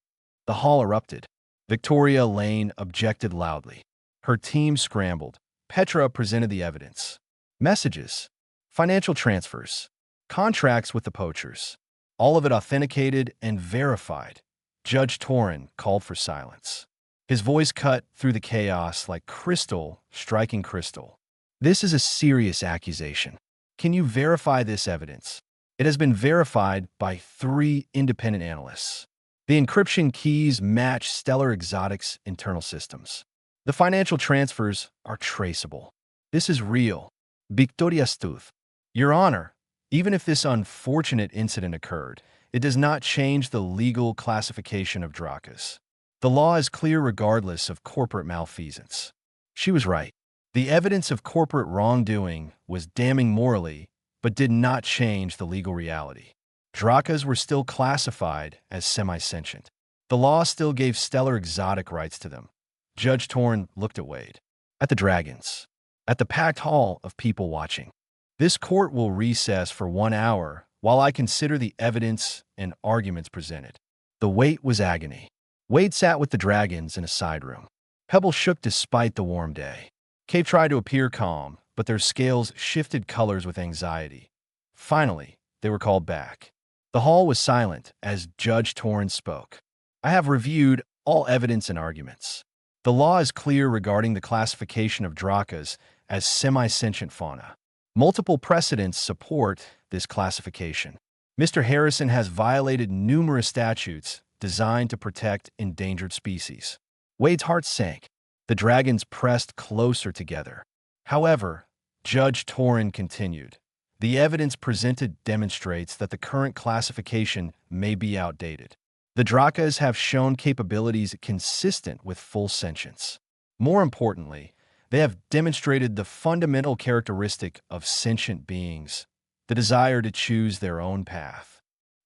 The hall erupted. Victoria Lane objected loudly. Her team scrambled. Petra presented the evidence. Messages, financial transfers, contracts with the poachers. all of it authenticated and verified. Judge Torin called for silence. His voice cut through the chaos like crystal striking crystal. This is a serious accusation. Can you verify this evidence? It has been verified by 3 independent analysts. The encryption keys match Stellar Exotic's internal systems. The financial transfers are traceable. This is real. Victoria Stuth. Your Honor, even if this unfortunate incident occurred, it does not change the legal classification of Drakas. The law is clear regardless of corporate malfeasance. She was right. The evidence of corporate wrongdoing was damning morally, but did not change the legal reality. Drakas were still classified as semi-sentient. The law still gave Stellar Exotic rights to them. Judge Torn looked at Wade, at the dragons, at the packed hall of people watching. This court will recess for 1 hour while I consider the evidence and arguments presented. The wait was agony. Wade sat with the dragons in a side room. Pebble shook despite the warm day. Cave tried to appear calm, but their scales shifted colors with anxiety. Finally, they were called back. The hall was silent as Judge Torrance spoke. I have reviewed all evidence and arguments. The law is clear regarding the classification of Drakas as semi-sentient fauna. Multiple precedents support this classification. Mr. Harrison has violated numerous statutes designed to protect endangered species. Wade's heart sank. The dragons pressed closer together. However, Judge Torin continued. The evidence presented demonstrates that the current classification may be outdated. The Drakas have shown capabilities consistent with full sentience. More importantly, they have demonstrated the fundamental characteristic of sentient beings, the desire to choose their own path.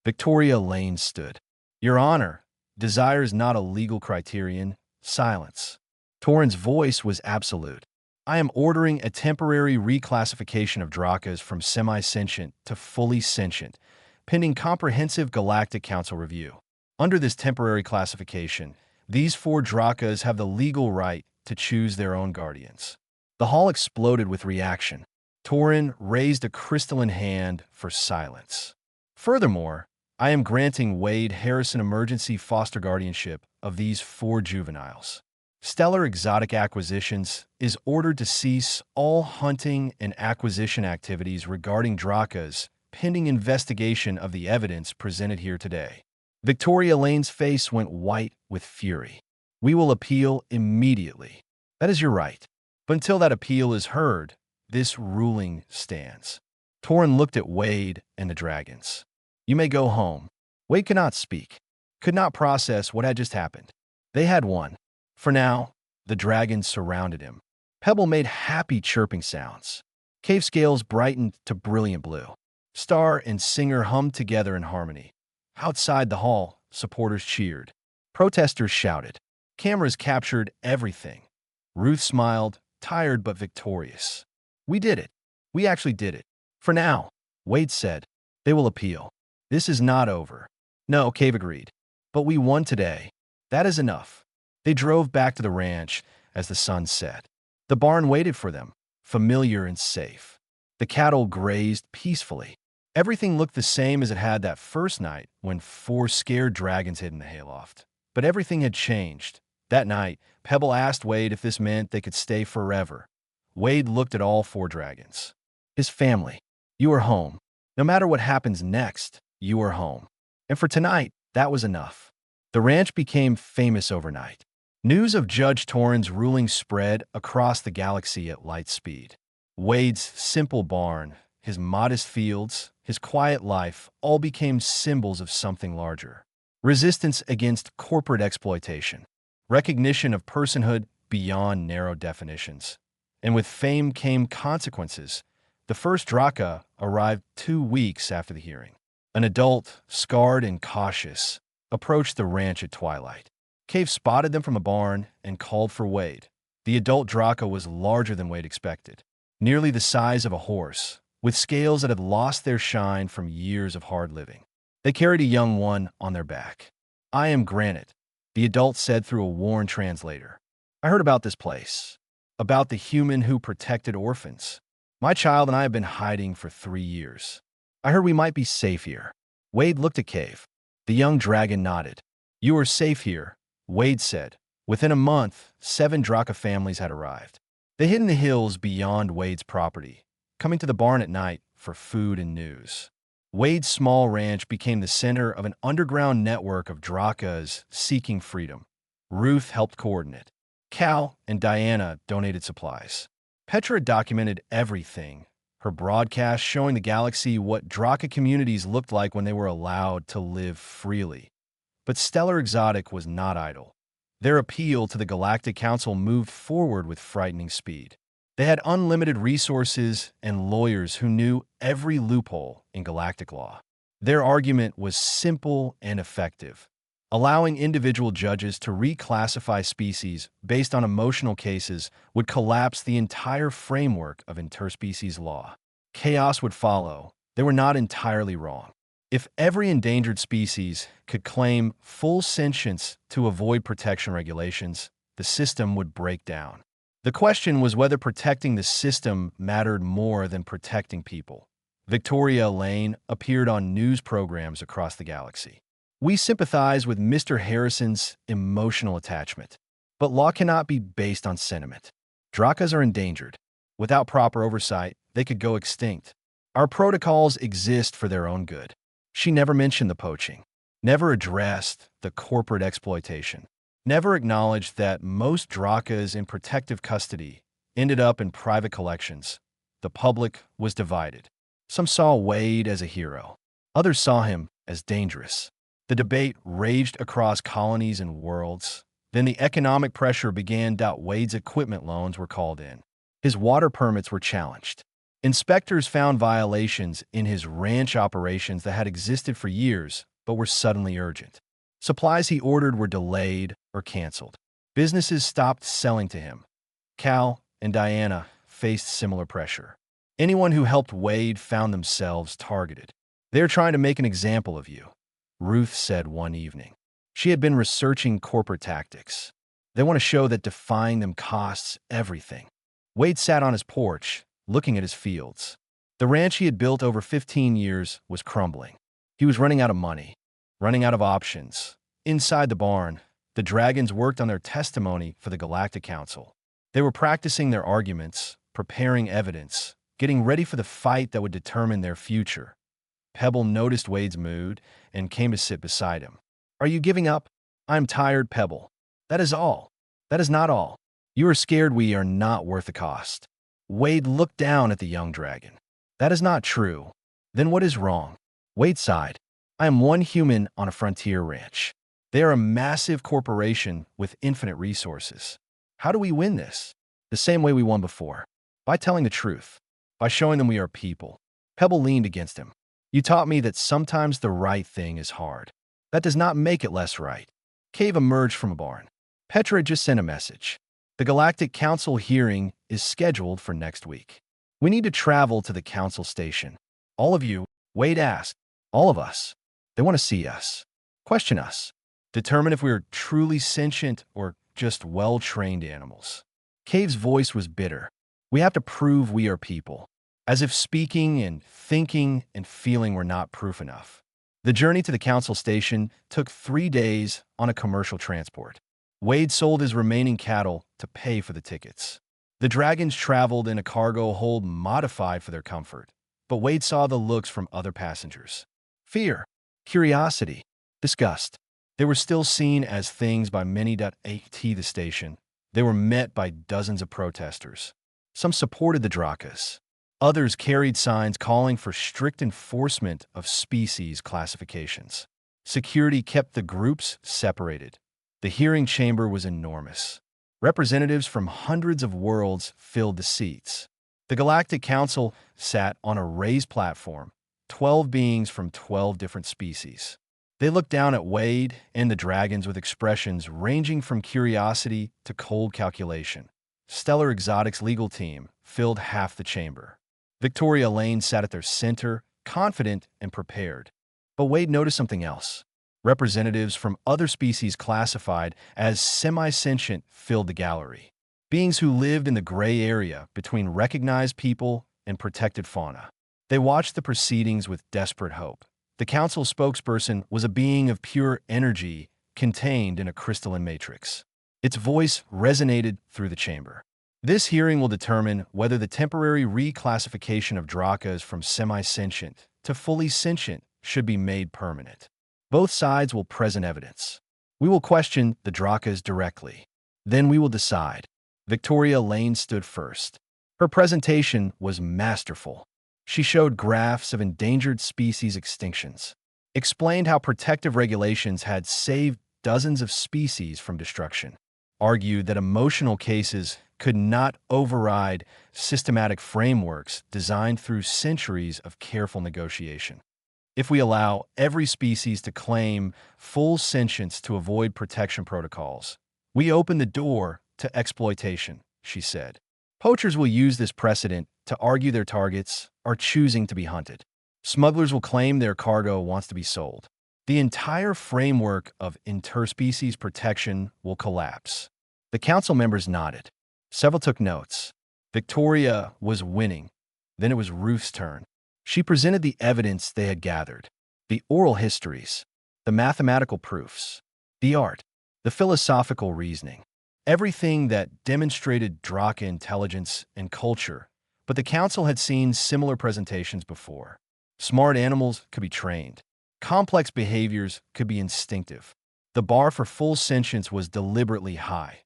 Victoria Lane stood. Your Honor, desire is not a legal criterion. Silence. Torin's voice was absolute. I am ordering a temporary reclassification of Drakas from semi-sentient to fully sentient, pending comprehensive Galactic Council review. Under this temporary classification, these 4 Drakas have the legal right to choose their own guardians. The hall exploded with reaction. Torin raised a crystalline hand for silence. Furthermore, I am granting Wade Harrison emergency foster guardianship of these 4 juveniles. Stellar Exotic Acquisitions is ordered to cease all hunting and acquisition activities regarding Drakas pending investigation of the evidence presented here today. Victoria Lane's face went white with fury. We will appeal immediately. That is your right. But until that appeal is heard, this ruling stands. Torin looked at Wade and the dragons. You may go home. Wade could not speak, could not process what had just happened. They had won. For now, the dragons surrounded him. Pebble made happy chirping sounds. Cave scales brightened to brilliant blue. Star and Singer hummed together in harmony. Outside the hall, supporters cheered. Protesters shouted. Cameras captured everything. Ruth smiled, tired but victorious. We did it. We actually did it. For now, Wade said. They will appeal. This is not over. No, Cave agreed. But we won today. That is enough. They drove back to the ranch as the sun set. The barn waited for them, familiar and safe. The cattle grazed peacefully. Everything looked the same as it had that first night when 4 scared dragons hid in the hayloft. But everything had changed. That night, Pebble asked Wade if this meant they could stay forever. Wade looked at all 4 dragons. His family. You are home. No matter what happens next, you are home. And for tonight, that was enough. The ranch became famous overnight. News of Judge Torin's ruling spread across the galaxy at light speed. Wade's simple barn, his modest fields, his quiet life all became symbols of something larger. Resistance against corporate exploitation. Recognition of personhood beyond narrow definitions. And with fame came consequences. The first Draka arrived 2 weeks after the hearing. An adult, scarred and cautious, approached the ranch at twilight. Cave spotted them from a barn and called for Wade. The adult Draka was larger than Wade expected, nearly the size of a horse, with scales that had lost their shine from years of hard living. They carried a young one on their back. I am Granite, the adult said through a worn translator. I heard about this place, about the human who protected orphans. My child and I have been hiding for 3 years. I heard we might be safe here. Wade looked at Cave. The young dragon nodded. You are safe here, Wade said. Within a month, 7 Draka families had arrived. They hid in the hills beyond Wade's property, coming to the barn at night for food and news. Wade's small ranch became the center of an underground network of Drakas seeking freedom. Ruth helped coordinate. Cal and Diana donated supplies. Petra documented everything, her broadcast showing the galaxy what Draka communities looked like when they were allowed to live freely. But Stellar Exotic was not idle. Their appeal to the Galactic Council moved forward with frightening speed. They had unlimited resources and lawyers who knew every loophole in galactic law. Their argument was simple and effective, allowing individual judges to reclassify species based on emotional cases would collapse the entire framework of interspecies law. Chaos would follow. They were not entirely wrong. If every endangered species could claim full sentience to avoid protection regulations, the system would break down. The question was whether protecting the system mattered more than protecting people. Victoria Lane appeared on news programs across the galaxy. We sympathize with Mr. Harrison's emotional attachment, but law cannot be based on sentiment. Drakas are endangered. Without proper oversight, they could go extinct. Our protocols exist for their own good. She never mentioned the poaching, never addressed the corporate exploitation, never acknowledged that most Drakas in protective custody ended up in private collections. The public was divided. Some saw Wade as a hero. Others saw him as dangerous. The debate raged across colonies and worlds. Then the economic pressure began. Wade's equipment loans were called in. His water permits were challenged. Inspectors found violations in his ranch operations that had existed for years but were suddenly urgent. Supplies he ordered were delayed or canceled. Businesses stopped selling to him. Cal and Diana faced similar pressure. Anyone who helped Wade found themselves targeted. "They're trying to make an example of you," Ruth said one evening. She had been researching corporate tactics. "They want to show that defying them costs everything." Wade sat on his porch, looking at his fields. The ranch he had built over 15 years was crumbling. He was running out of money, running out of options. Inside the barn, the dragons worked on their testimony for the Galactic Council. They were practicing their arguments, preparing evidence, getting ready for the fight that would determine their future. Pebble noticed Wade's mood and came to sit beside him. "Are you giving up?" "I'm tired, Pebble. That is all." "That is not all. You are scared we are not worth the cost." Wade looked down at the young dragon. "That is not true." "Then what is wrong?" Wade sighed. "I am one human on a frontier ranch. They are a massive corporation with infinite resources. How do we win this?" "The same way we won before. By telling the truth. By showing them we are people." Pebble leaned against him. "You taught me that sometimes the right thing is hard. That does not make it less right." Cave emerged from a barn. Petra just sent a message. "The Galactic Council hearing is scheduled for next week. We need to travel to the council station." "All of you?" Wade asked. "All of us. They want to see us. Question us. Determine if we are truly sentient or just well-trained animals." Cave's voice was bitter. "We have to prove we are people." As if speaking and thinking and feeling were not proof enough. The journey to the council station took 3 days on a commercial transport. Wade sold his remaining cattle to pay for the tickets. The dragons traveled in a cargo hold modified for their comfort, but Wade saw the looks from other passengers. Fear, curiosity, disgust. They were still seen as things by many. At the station, they were met by dozens of protesters. Some supported the Drakas. Others carried signs calling for strict enforcement of species classifications. Security kept the groups separated. The hearing chamber was enormous. Representatives from hundreds of worlds filled the seats. The Galactic Council sat on a raised platform, 12 beings from 12 different species. They looked down at Wade and the dragons with expressions ranging from curiosity to cold calculation. Stellar Exotic's legal team filled half the chamber. Victoria Lane sat at their center, confident and prepared. But Wade noticed something else. Representatives from other species classified as semi-sentient filled the gallery. Beings who lived in the gray area between recognized people and protected fauna. They watched the proceedings with desperate hope. The council spokesperson was a being of pure energy contained in a crystalline matrix. Its voice resonated through the chamber. This hearing will determine whether the temporary reclassification of Drakas from semi-sentient to fully sentient should be made permanent. Both sides will present evidence. We will question the Drakas directly. Then we will decide. Victoria Lane stood first. Her presentation was masterful. She showed graphs of endangered species extinctions, explained how protective regulations had saved dozens of species from destruction, argued that emotional cases could not override systematic frameworks designed through centuries of careful negotiation. If we allow every species to claim full sentience to avoid protection protocols, we open the door to exploitation, she said. Poachers will use this precedent to argue their targets are choosing to be hunted. Smugglers will claim their cargo wants to be sold. The entire framework of interspecies protection will collapse. The council members nodded. Several took notes. Victoria was winning. Then it was Ruth's turn. She presented the evidence they had gathered, the oral histories, the mathematical proofs, the art, the philosophical reasoning, everything that demonstrated Draka intelligence and culture. But the council had seen similar presentations before. Smart animals could be trained. Complex behaviors could be instinctive. The bar for full sentience was deliberately high.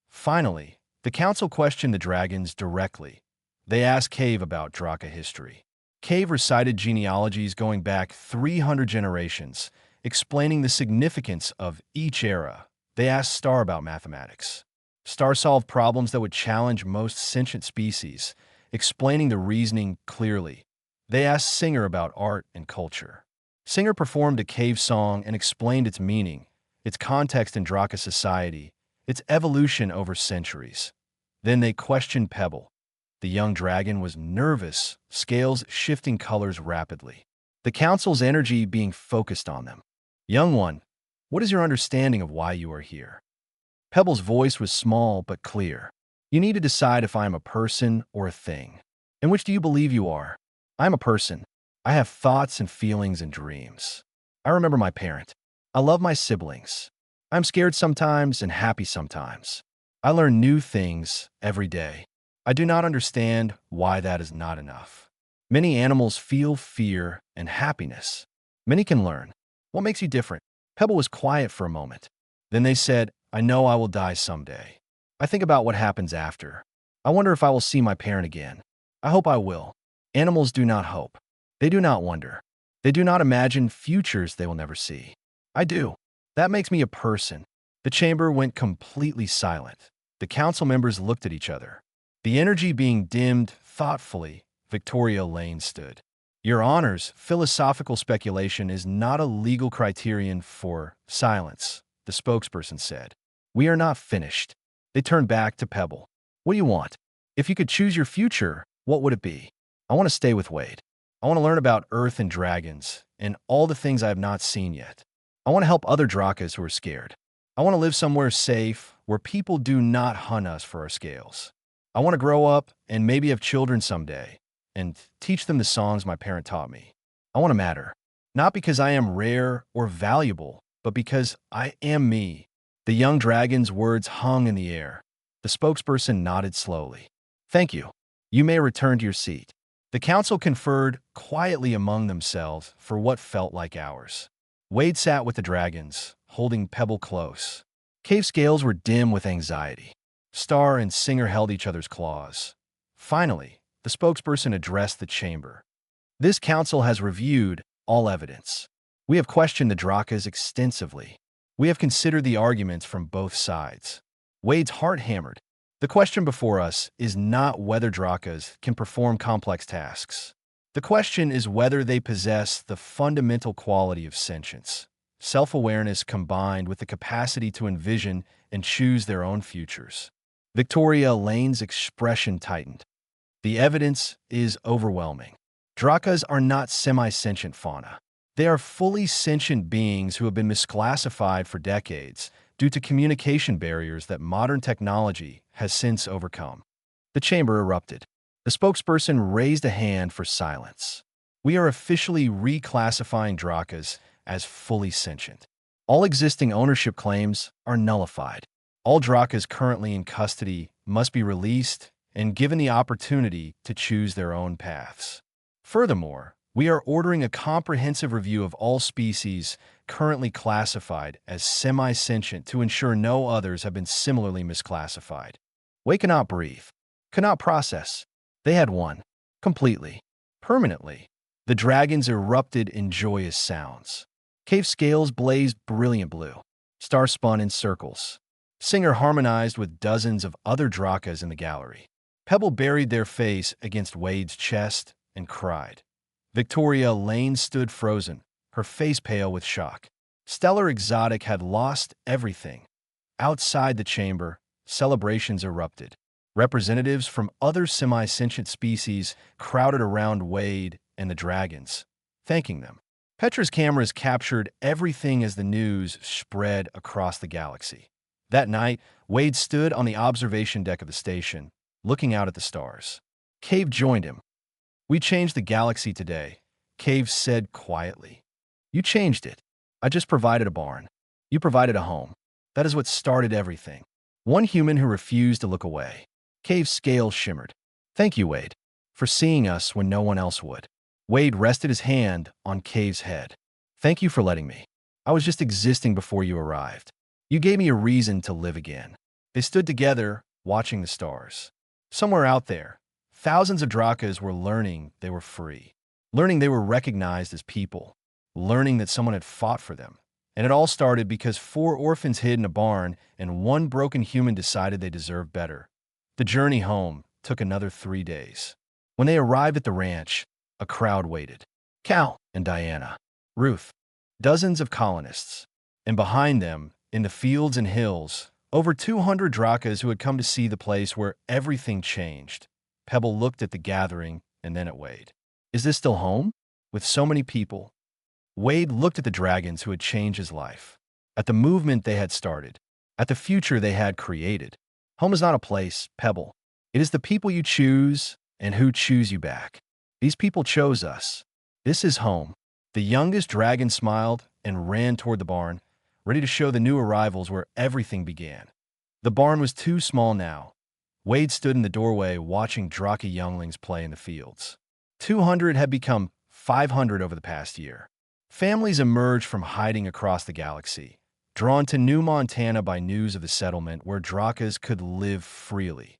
Finally, the council questioned the dragons directly. They asked Cave about Draka history. Cave recited genealogies going back 300 generations, explaining the significance of each era. They asked Star about mathematics. Star solved problems that would challenge most sentient species, explaining the reasoning clearly. They asked Singer about art and culture. Singer performed a Cave song and explained its meaning, its context in Draka society, its evolution over centuries. Then they questioned Pebble. The young dragon was nervous, scales shifting colors rapidly. The council's energy being focused on them. Young one, what is your understanding of why you are here? Pebble's voice was small but clear. You need to decide if I am a person or a thing. And which do you believe you are? I am a person. I have thoughts and feelings and dreams. I remember my parent. I love my siblings. I'm scared sometimes and happy sometimes. I learn new things every day. I do not understand why that is not enough. Many animals feel fear and happiness. Many can learn. What makes you different? Pebble was quiet for a moment. Then they said, I know I will die someday. I think about what happens after. I wonder if I will see my parent again. I hope I will. Animals do not hope. They do not wonder. They do not imagine futures they will never see. I do. That makes me a person. The chamber went completely silent. The council members looked at each other. The energy being dimmed thoughtfully, Victoria Lane stood. Your Honors, philosophical speculation is not a legal criterion for silence, the spokesperson said. We are not finished. They turned back to Pebble. What do you want? If you could choose your future, what would it be? I want to stay with Wade. I want to learn about Earth and dragons and all the things I have not seen yet. I want to help other Drakas who are scared. I want to live somewhere safe where people do not hunt us for our scales. I want to grow up and maybe have children someday and teach them the songs my parent taught me. I want to matter, not because I am rare or valuable, but because I am me. The young dragon's words hung in the air. The spokesperson nodded slowly. Thank you. You may return to your seat. The council conferred quietly among themselves for what felt like hours. Wade sat with the dragons, holding Pebble close. Cave's scales were dim with anxiety. Star and Singer held each other's claws. Finally, the spokesperson addressed the chamber. This council has reviewed all evidence. We have questioned the Drakas extensively. We have considered the arguments from both sides. Wade's heart hammered. The question before us is not whether Drakas can perform complex tasks. The question is whether they possess the fundamental quality of sentience, self-awareness combined with the capacity to envision and choose their own futures. Victoria Lane's expression tightened. The evidence is overwhelming. Drakas are not semi-sentient fauna. They are fully sentient beings who have been misclassified for decades due to communication barriers that modern technology has since overcome. The chamber erupted. The spokesperson raised a hand for silence. We are officially reclassifying Drakas as fully sentient. All existing ownership claims are nullified. All Drakas currently in custody must be released and given the opportunity to choose their own paths. Furthermore, we are ordering a comprehensive review of all species currently classified as semi-sentient to ensure no others have been similarly misclassified. Wei cannot breathe, cannot process. They had won. Completely. Permanently. The dragons erupted in joyous sounds. Cave scales blazed brilliant blue. Star spun in circles. Singer harmonized with dozens of other Drakas in the gallery. Pebble buried their face against Wade's chest and cried. Victoria Lane stood frozen, her face pale with shock. Stellar Exotic had lost everything. Outside the chamber, celebrations erupted. Representatives from other semi-sentient species crowded around Wade and the dragons, thanking them. Petra's cameras captured everything as the news spread across the galaxy. That night, Wade stood on the observation deck of the station, looking out at the stars. Cave joined him. "We changed the galaxy today," Cave said quietly. "You changed it. I just provided a barn. You provided a home. That is what started everything." One human who refused to look away. Cave's scales shimmered. "Thank you, Wade, for seeing us when no one else would." Wade rested his hand on Cave's head. "Thank you for letting me. I was just existing before you arrived. You gave me a reason to live again." They stood together, watching the stars. Somewhere out there, thousands of Drakas were learning they were free, learning they were recognized as people, learning that someone had fought for them. And it all started because 4 orphans hid in a barn and 1 broken human decided they deserved better. The journey home took another 3 days. When they arrived at the ranch, a crowd waited. Cal and Diana, Ruth, dozens of colonists, and behind them, in the fields and hills, over 200 Drakas who had come to see the place where everything changed. Pebble looked at the gathering and then at Wade. "Is this still home? With so many people?" Wade looked at the dragons who had changed his life, at the movement they had started, at the future they had created. Home is not a place, Pebble. It is the people you choose and who choose you back. These people chose us. This is home. The youngest dragon smiled and ran toward the barn, ready to show the new arrivals where everything began. The barn was too small now. Wade stood in the doorway watching Draka younglings play in the fields. 200 had become 500 over the past year. Families emerged from hiding across the galaxy, drawn to New Montana by news of the settlement where Drakas could live freely.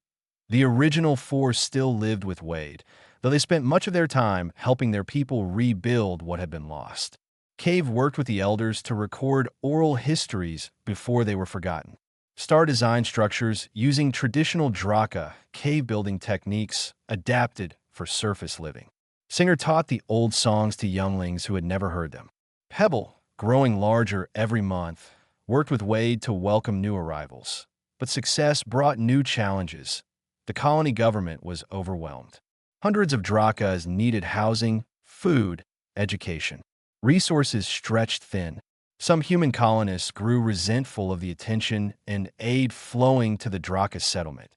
The original 4 still lived with Wade, though they spent much of their time helping their people rebuild what had been lost. Cave worked with the elders to record oral histories before they were forgotten. Star design structures using traditional Draka cave-building techniques adapted for surface living. Singer taught the old songs to younglings who had never heard them. Pebble, growing larger every month, worked with Wade to welcome new arrivals. But success brought new challenges. The colony government was overwhelmed. Hundreds of Drakas needed housing, food, education. Resources stretched thin. Some human colonists grew resentful of the attention and aid flowing to the Draka settlement.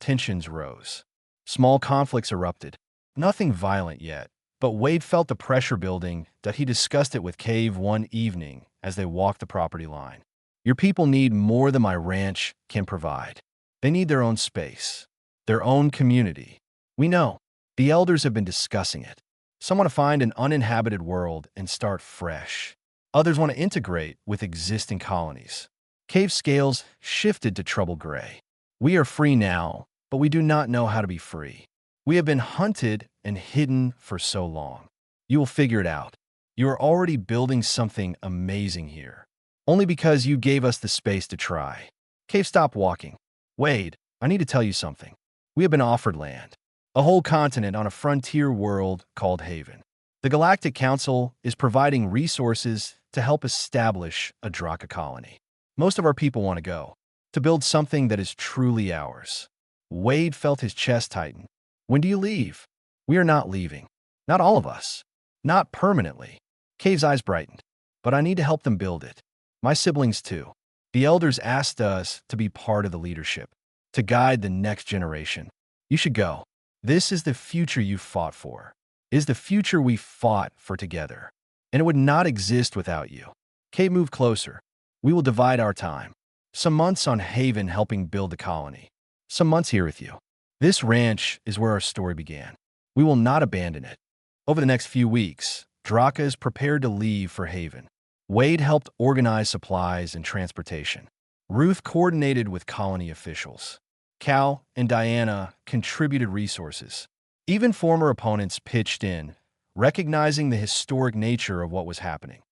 Tensions rose. Small conflicts erupted. Nothing violent yet, but Wade felt the pressure building that he discussed it with Cave one evening as they walked the property line. "Your people need more than my ranch can provide. They need their own space, their own community. We know. The elders have been discussing it. Some want to find an uninhabited world and start fresh. Others want to integrate with existing colonies." Cave's scales shifted to trouble gray. "We are free now, but we do not know how to be free. We have been hunted and hidden for so long. You will figure it out. You are already building something amazing here. Only because you gave us the space to try." Cave stopped walking. "Wade, I need to tell you something. We have been offered land. A whole continent on a frontier world called Haven. The Galactic Council is providing resources to help establish a Draka colony. Most of our people want to go, to build something that is truly ours." Wade felt his chest tighten. "When do you leave?" "We are not leaving. Not all of us. Not permanently." Cave's eyes brightened. "But I need to help them build it. My siblings too. The elders asked us to be part of the leadership, to guide the next generation. You should go. This is the future you fought for. is the future we fought for together, and it would not exist without you. Kate moved closer. We will divide our time. Some months on Haven helping build the colony. Some months here with you. This ranch is where our story began. We will not abandon it. Over the next few weeks, Draka is prepared to leave for Haven. Wade helped organize supplies and transportation. Ruth coordinated with colony officials. Cal and Diana contributed resources. Even former opponents pitched in, recognizing the historic nature of what was happening.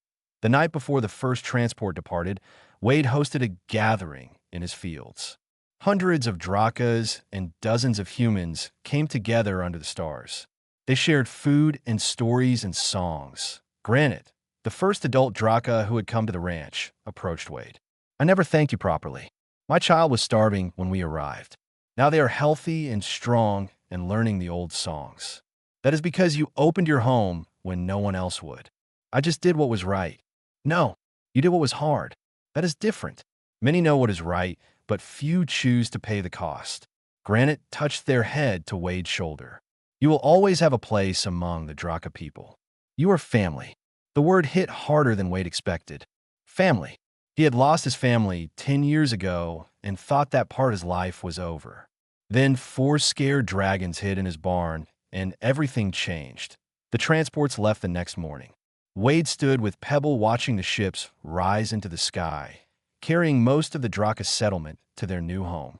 The night before the first transport departed, Wade hosted a gathering in his fields. Hundreds of Drakas and dozens of humans came together under the stars. They shared food and stories and songs. Granted, the first adult Draka who had come to the ranch approached Wade. I never thanked you properly. My child was starving when we arrived. Now they are healthy and strong and learning the old songs. That is because you opened your home when no one else would. I just did what was right. No, you did what was hard. That is different. Many know what is right, but few choose to pay the cost. Granite touched their head to Wade's shoulder. You will always have a place among the Draka people. You are family. The word hit harder than Wade expected. Family. He had lost his family 10 years ago and thought that part of his life was over. Then 4 scared dragons hid in his barn, and everything changed. The transports left the next morning. Wade stood with Pebble watching the ships rise into the sky, carrying most of the Draka settlement to their new home.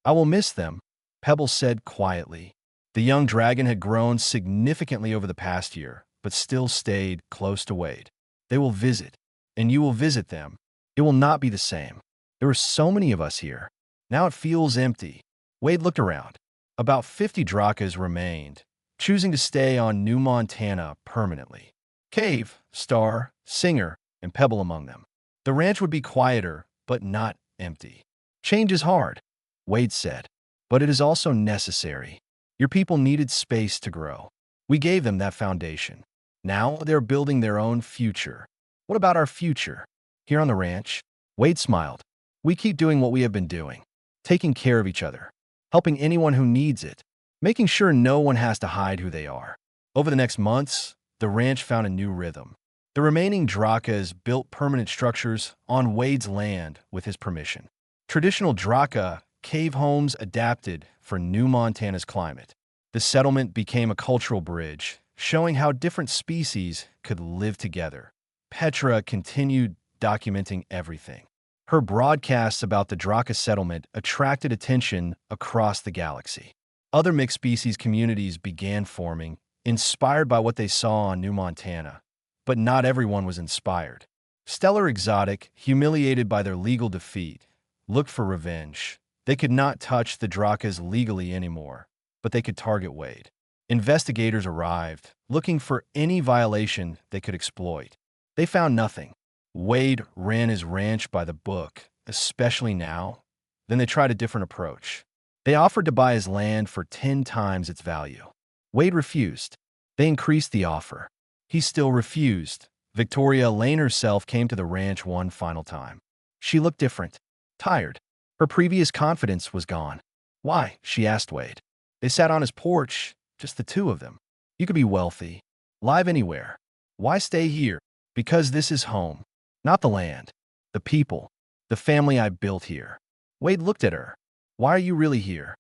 I will miss them, Pebble said quietly. The young dragon had grown significantly over the past year, but still stayed close to Wade. They will visit, and you will visit them. It will not be the same. There were so many of us here. Now it feels empty. Wade looked around. About 50 Drakas remained, choosing to stay on New Montana permanently. Cave, Star, Singer, and Pebble among them. The ranch would be quieter, but not empty. Change is hard, Wade said, but it is also necessary. Your people needed space to grow. We gave them that foundation. Now they're building their own future. What about our future? Here on the ranch, Wade smiled. We keep doing what we have been doing, taking care of each other, helping anyone who needs it, making sure no one has to hide who they are. Over the next months, the ranch found a new rhythm. The remaining Drakas built permanent structures on Wade's land with his permission. Traditional Draka cave homes adapted for New Montana's climate. The settlement became a cultural bridge, showing how different species could live together. Petra continued documenting everything. Her broadcasts about the Draka settlement attracted attention across the galaxy. Other mixed-species communities began forming, inspired by what they saw on New Montana. But not everyone was inspired. Stellar Exotic, humiliated by their legal defeat, looked for revenge. They could not touch the Drakas legally anymore, but they could target Wade. Investigators arrived, looking for any violation they could exploit. They found nothing. Wade ran his ranch by the book, especially now. Then they tried a different approach. They offered to buy his land for 10 times its value. Wade refused. They increased the offer. He still refused. Victoria Lane herself came to the ranch one final time. She looked different, tired. Her previous confidence was gone. Why? She asked Wade. They sat on his porch, just the two of them. You could be wealthy, live anywhere. Why stay here? Because this is home. Not the land, the people, the family I built here. Wade looked at her. Why are you really here?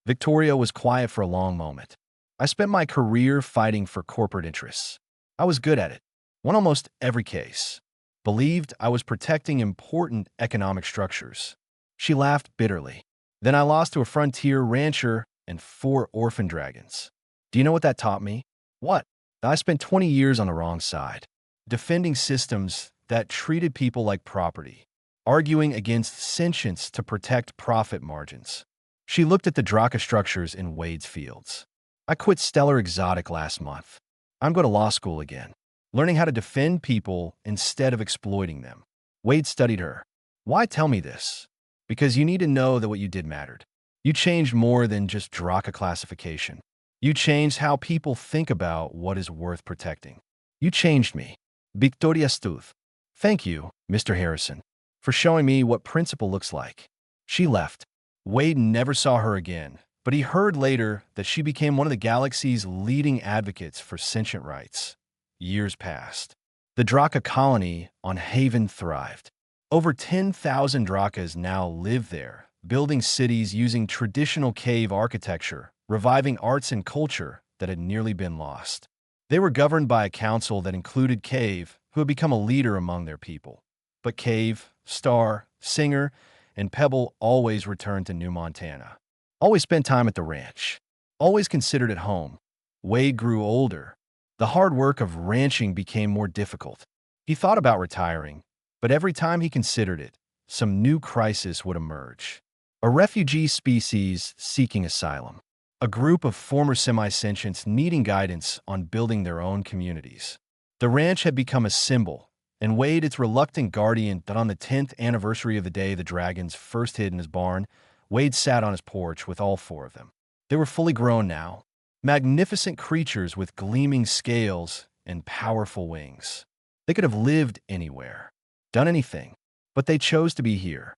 Victoria was quiet for a long moment. I spent my career fighting for corporate interests. I was good at it. Won almost every case. Believed I was protecting important economic structures. She laughed bitterly. Then I lost to a frontier rancher and 4 orphan dragons. Do you know what that taught me? What? I spent 20 years on the wrong side, defending systems that treated people like property, arguing against sentience to protect profit margins. She looked at the Draka structures in Wade's fields. I quit Stellar Exotic last month. I'm going to law school again, learning how to defend people instead of exploiting them. Wade studied her. Why tell me this? Because you need to know that what you did mattered. You changed more than just Draka classification. You changed how people think about what is worth protecting. You changed me. Victoria Stuth. Thank you, Mr. Harrison, for showing me what principle looks like. She left. Wade never saw her again, but he heard later that she became one of the galaxy's leading advocates for sentient rights. Years passed. The Draka colony on Haven thrived. Over 10,000 Drakas now live there, building cities using traditional cave architecture, reviving arts and culture that had nearly been lost. They were governed by a council that included Cave, who had become a leader among their people. But Cave, Star, Singer, and Pebble always returned to New Montana. Always spent time at the ranch. Always considered it home. Wade grew older. The hard work of ranching became more difficult. He thought about retiring, but every time he considered it, some new crisis would emerge. A refugee species seeking asylum. A group of former semi-sentients needing guidance on building their own communities. The ranch had become a symbol, and Wade its reluctant guardian that on the 10th anniversary of the day the dragons first hid in his barn, Wade sat on his porch with all four of them. They were fully grown now, magnificent creatures with gleaming scales and powerful wings. They could have lived anywhere, done anything, but they chose to be here.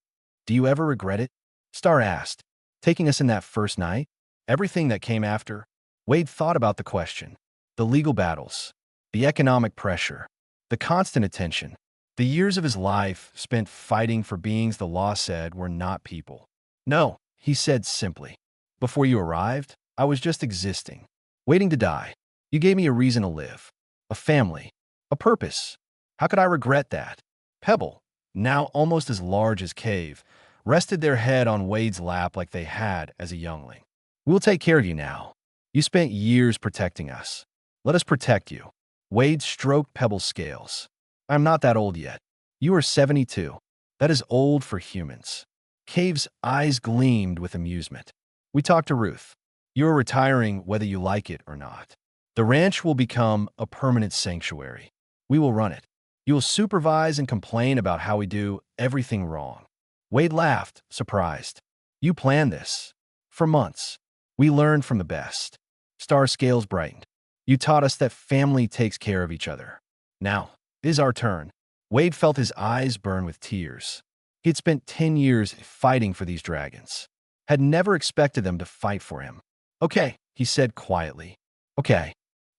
Do you ever regret it? Star asked, taking us in that first night. Everything that came after? Wade thought about the question. The legal battles, the economic pressure, the constant attention, the years of his life spent fighting for beings the law said were not people. No, he said simply. Before you arrived, I was just existing, waiting to die. You gave me a reason to live, a family, a purpose. How could I regret that? Pebble, now almost as large as Cave, rested their head on Wade's lap like they had as a youngling. We'll take care of you now. You spent years protecting us. Let us protect you. Wade stroked Pebble's scales. I'm not that old yet. You are 72. That is old for humans. Cave's eyes gleamed with amusement. We talked to Ruth. You are retiring whether you like it or not. The ranch will become a permanent sanctuary. We will run it. You will supervise and complain about how we do everything wrong. Wade laughed, surprised. You planned this. For months. We learned from the best. Star's scales brightened. You taught us that family takes care of each other. Now, it is our turn. Wade felt his eyes burn with tears. He had spent 10 years fighting for these dragons. Had never expected them to fight for him. Okay, he said quietly. Okay.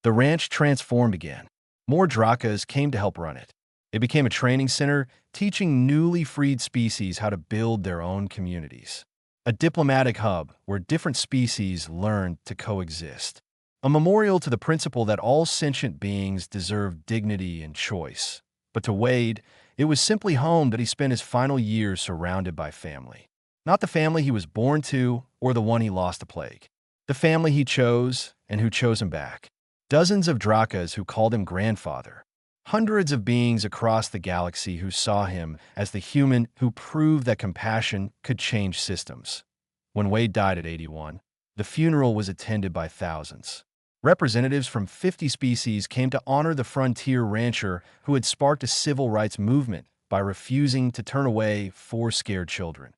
The ranch transformed again. More Drakas came to help run it. It became a training center, teaching newly freed species how to build their own communities. A diplomatic hub where different species learned to coexist. A memorial to the principle that all sentient beings deserve dignity and choice. But to Wade, it was simply home that he spent his final years surrounded by family. Not the family he was born to or the one he lost to plague. The family he chose and who chose him back. Dozens of Drakas who called him grandfather. Hundreds of beings across the galaxy who saw him as the human who proved that compassion could change systems. When Wade died at 81, the funeral was attended by thousands. Representatives from 50 species came to honor the frontier rancher who had sparked a civil rights movement by refusing to turn away 4 scared children.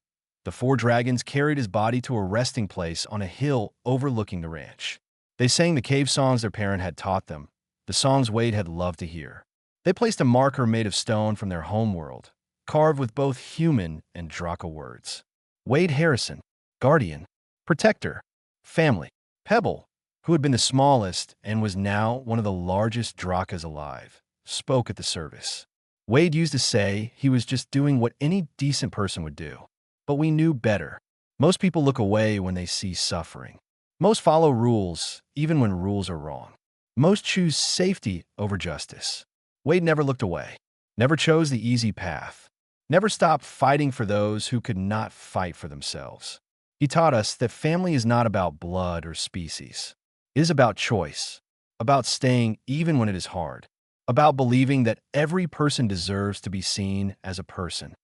The 4 dragons carried his body to a resting place on a hill overlooking the ranch. They sang the cave songs their parent had taught them, the songs Wade had loved to hear. They placed a marker made of stone from their homeworld, carved with both human and Draka words. Wade Harrison, guardian, protector, family. Pebble, who had been the smallest and was now one of the largest Drakas alive, spoke at the service. Wade used to say he was just doing what any decent person would do. But we knew better. Most people look away when they see suffering. Most follow rules, even when rules are wrong. Most choose safety over justice. Wade never looked away, never chose the easy path, never stopped fighting for those who could not fight for themselves. He taught us that family is not about blood or species. It is about choice, about staying even when it is hard, about believing that every person deserves to be seen as a person.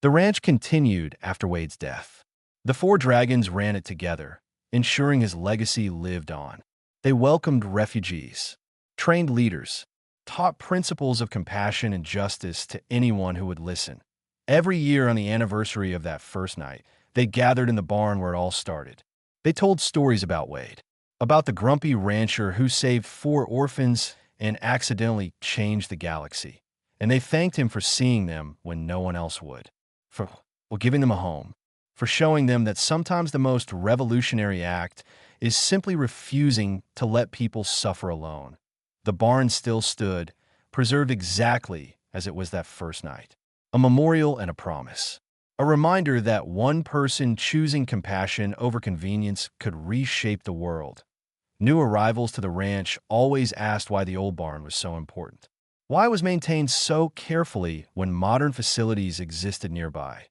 The ranch continued after Wade's death. The 4 dragons ran it together, ensuring his legacy lived on. They welcomed refugees, trained leaders, taught principles of compassion and justice to anyone who would listen. Every year on the anniversary of that first night, they gathered in the barn where it all started. They told stories about Wade, about the grumpy rancher who saved 4 orphans and accidentally changed the galaxy. And they thanked him for seeing them when no one else would, for giving them a home, for showing them that sometimes the most revolutionary act is simply refusing to let people suffer alone. The barn still stood, preserved exactly as it was that first night. A memorial and a promise. A reminder that one person choosing compassion over convenience could reshape the world. New arrivals to the ranch always asked why the old barn was so important. Why it was maintained so carefully when modern facilities existed nearby.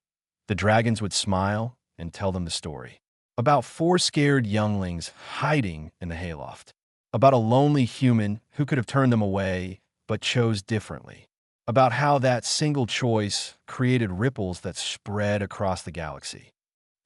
The dragons would smile and tell them the story. About four scared younglings hiding in the hayloft. About a lonely human who could have turned them away but chose differently. About how that single choice created ripples that spread across the galaxy.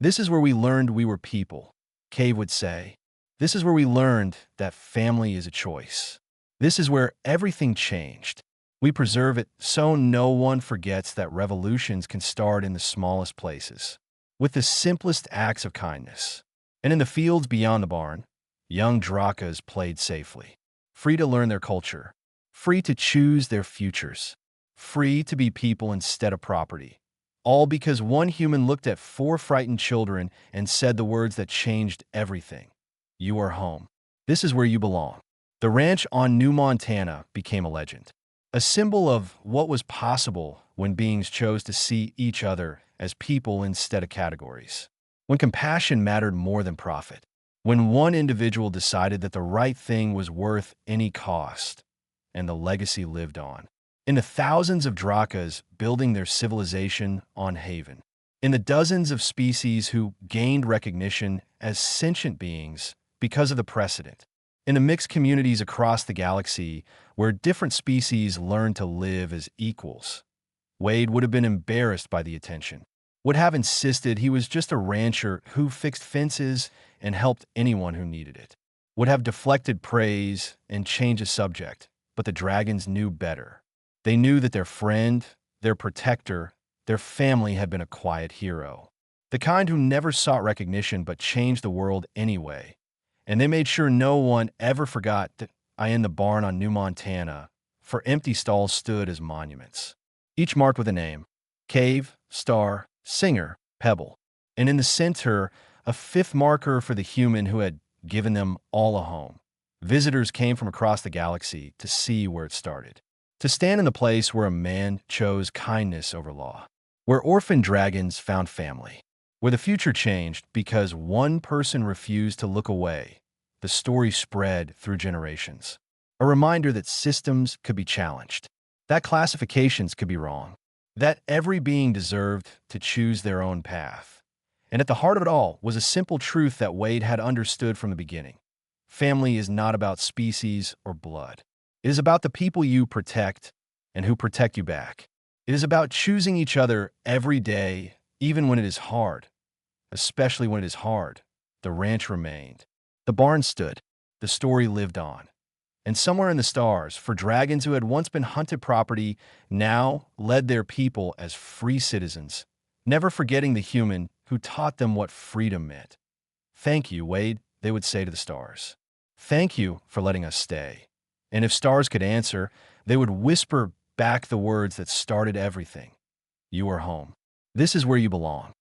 This is where we learned we were people, Cave would say. This is where we learned that family is a choice. This is where everything changed. We preserve it so no one forgets that revolutions can start in the smallest places, with the simplest acts of kindness. And in the fields beyond the barn, young Drakas played safely, free to learn their culture, free to choose their futures, free to be people instead of property. All because one human looked at four frightened children and said the words that changed everything. You are home. This is where you belong. The ranch on New Montana became a legend, a symbol of what was possible when beings chose to see each other as people instead of categories. When compassion mattered more than profit. When one individual decided that the right thing was worth any cost, and the legacy lived on. In the thousands of Drakas building their civilization on Haven. In the dozens of species who gained recognition as sentient beings because of the precedent. In the mixed communities across the galaxy where different species learned to live as equals. Wade would have been embarrassed by the attention. Would have insisted he was just a rancher who fixed fences and helped anyone who needed it. Would have deflected praise and changed the subject, but the dragons knew better. They knew that their friend, their protector, their family had been a quiet hero. The kind who never sought recognition but changed the world anyway. And they made sure no one ever forgot that in the barn on New Montana, for empty stalls stood as monuments. Each marked with a name: Cave, Star, Singer, Pebble. And in the center, a fifth marker for the human who had given them all a home. Visitors came from across the galaxy to see where it started. To stand in the place where a man chose kindness over law. Where orphaned dragons found family. Where the future changed because one person refused to look away. The story spread through generations. A reminder that systems could be challenged. That classifications could be wrong. That every being deserved to choose their own path. And at the heart of it all was a simple truth that Wade had understood from the beginning. Family is not about species or blood. It is about the people you protect and who protect you back. It is about choosing each other every day, even when it is hard. Especially when it is hard. The ranch remained. The barn stood. The story lived on. And somewhere in the stars, for dragons who had once been hunted property, now led their people as free citizens, never forgetting the human who taught them what freedom meant. Thank you, Wade, they would say to the stars. Thank you for letting us stay. And if stars could answer, they would whisper back the words that started everything. You are home. This is where you belong.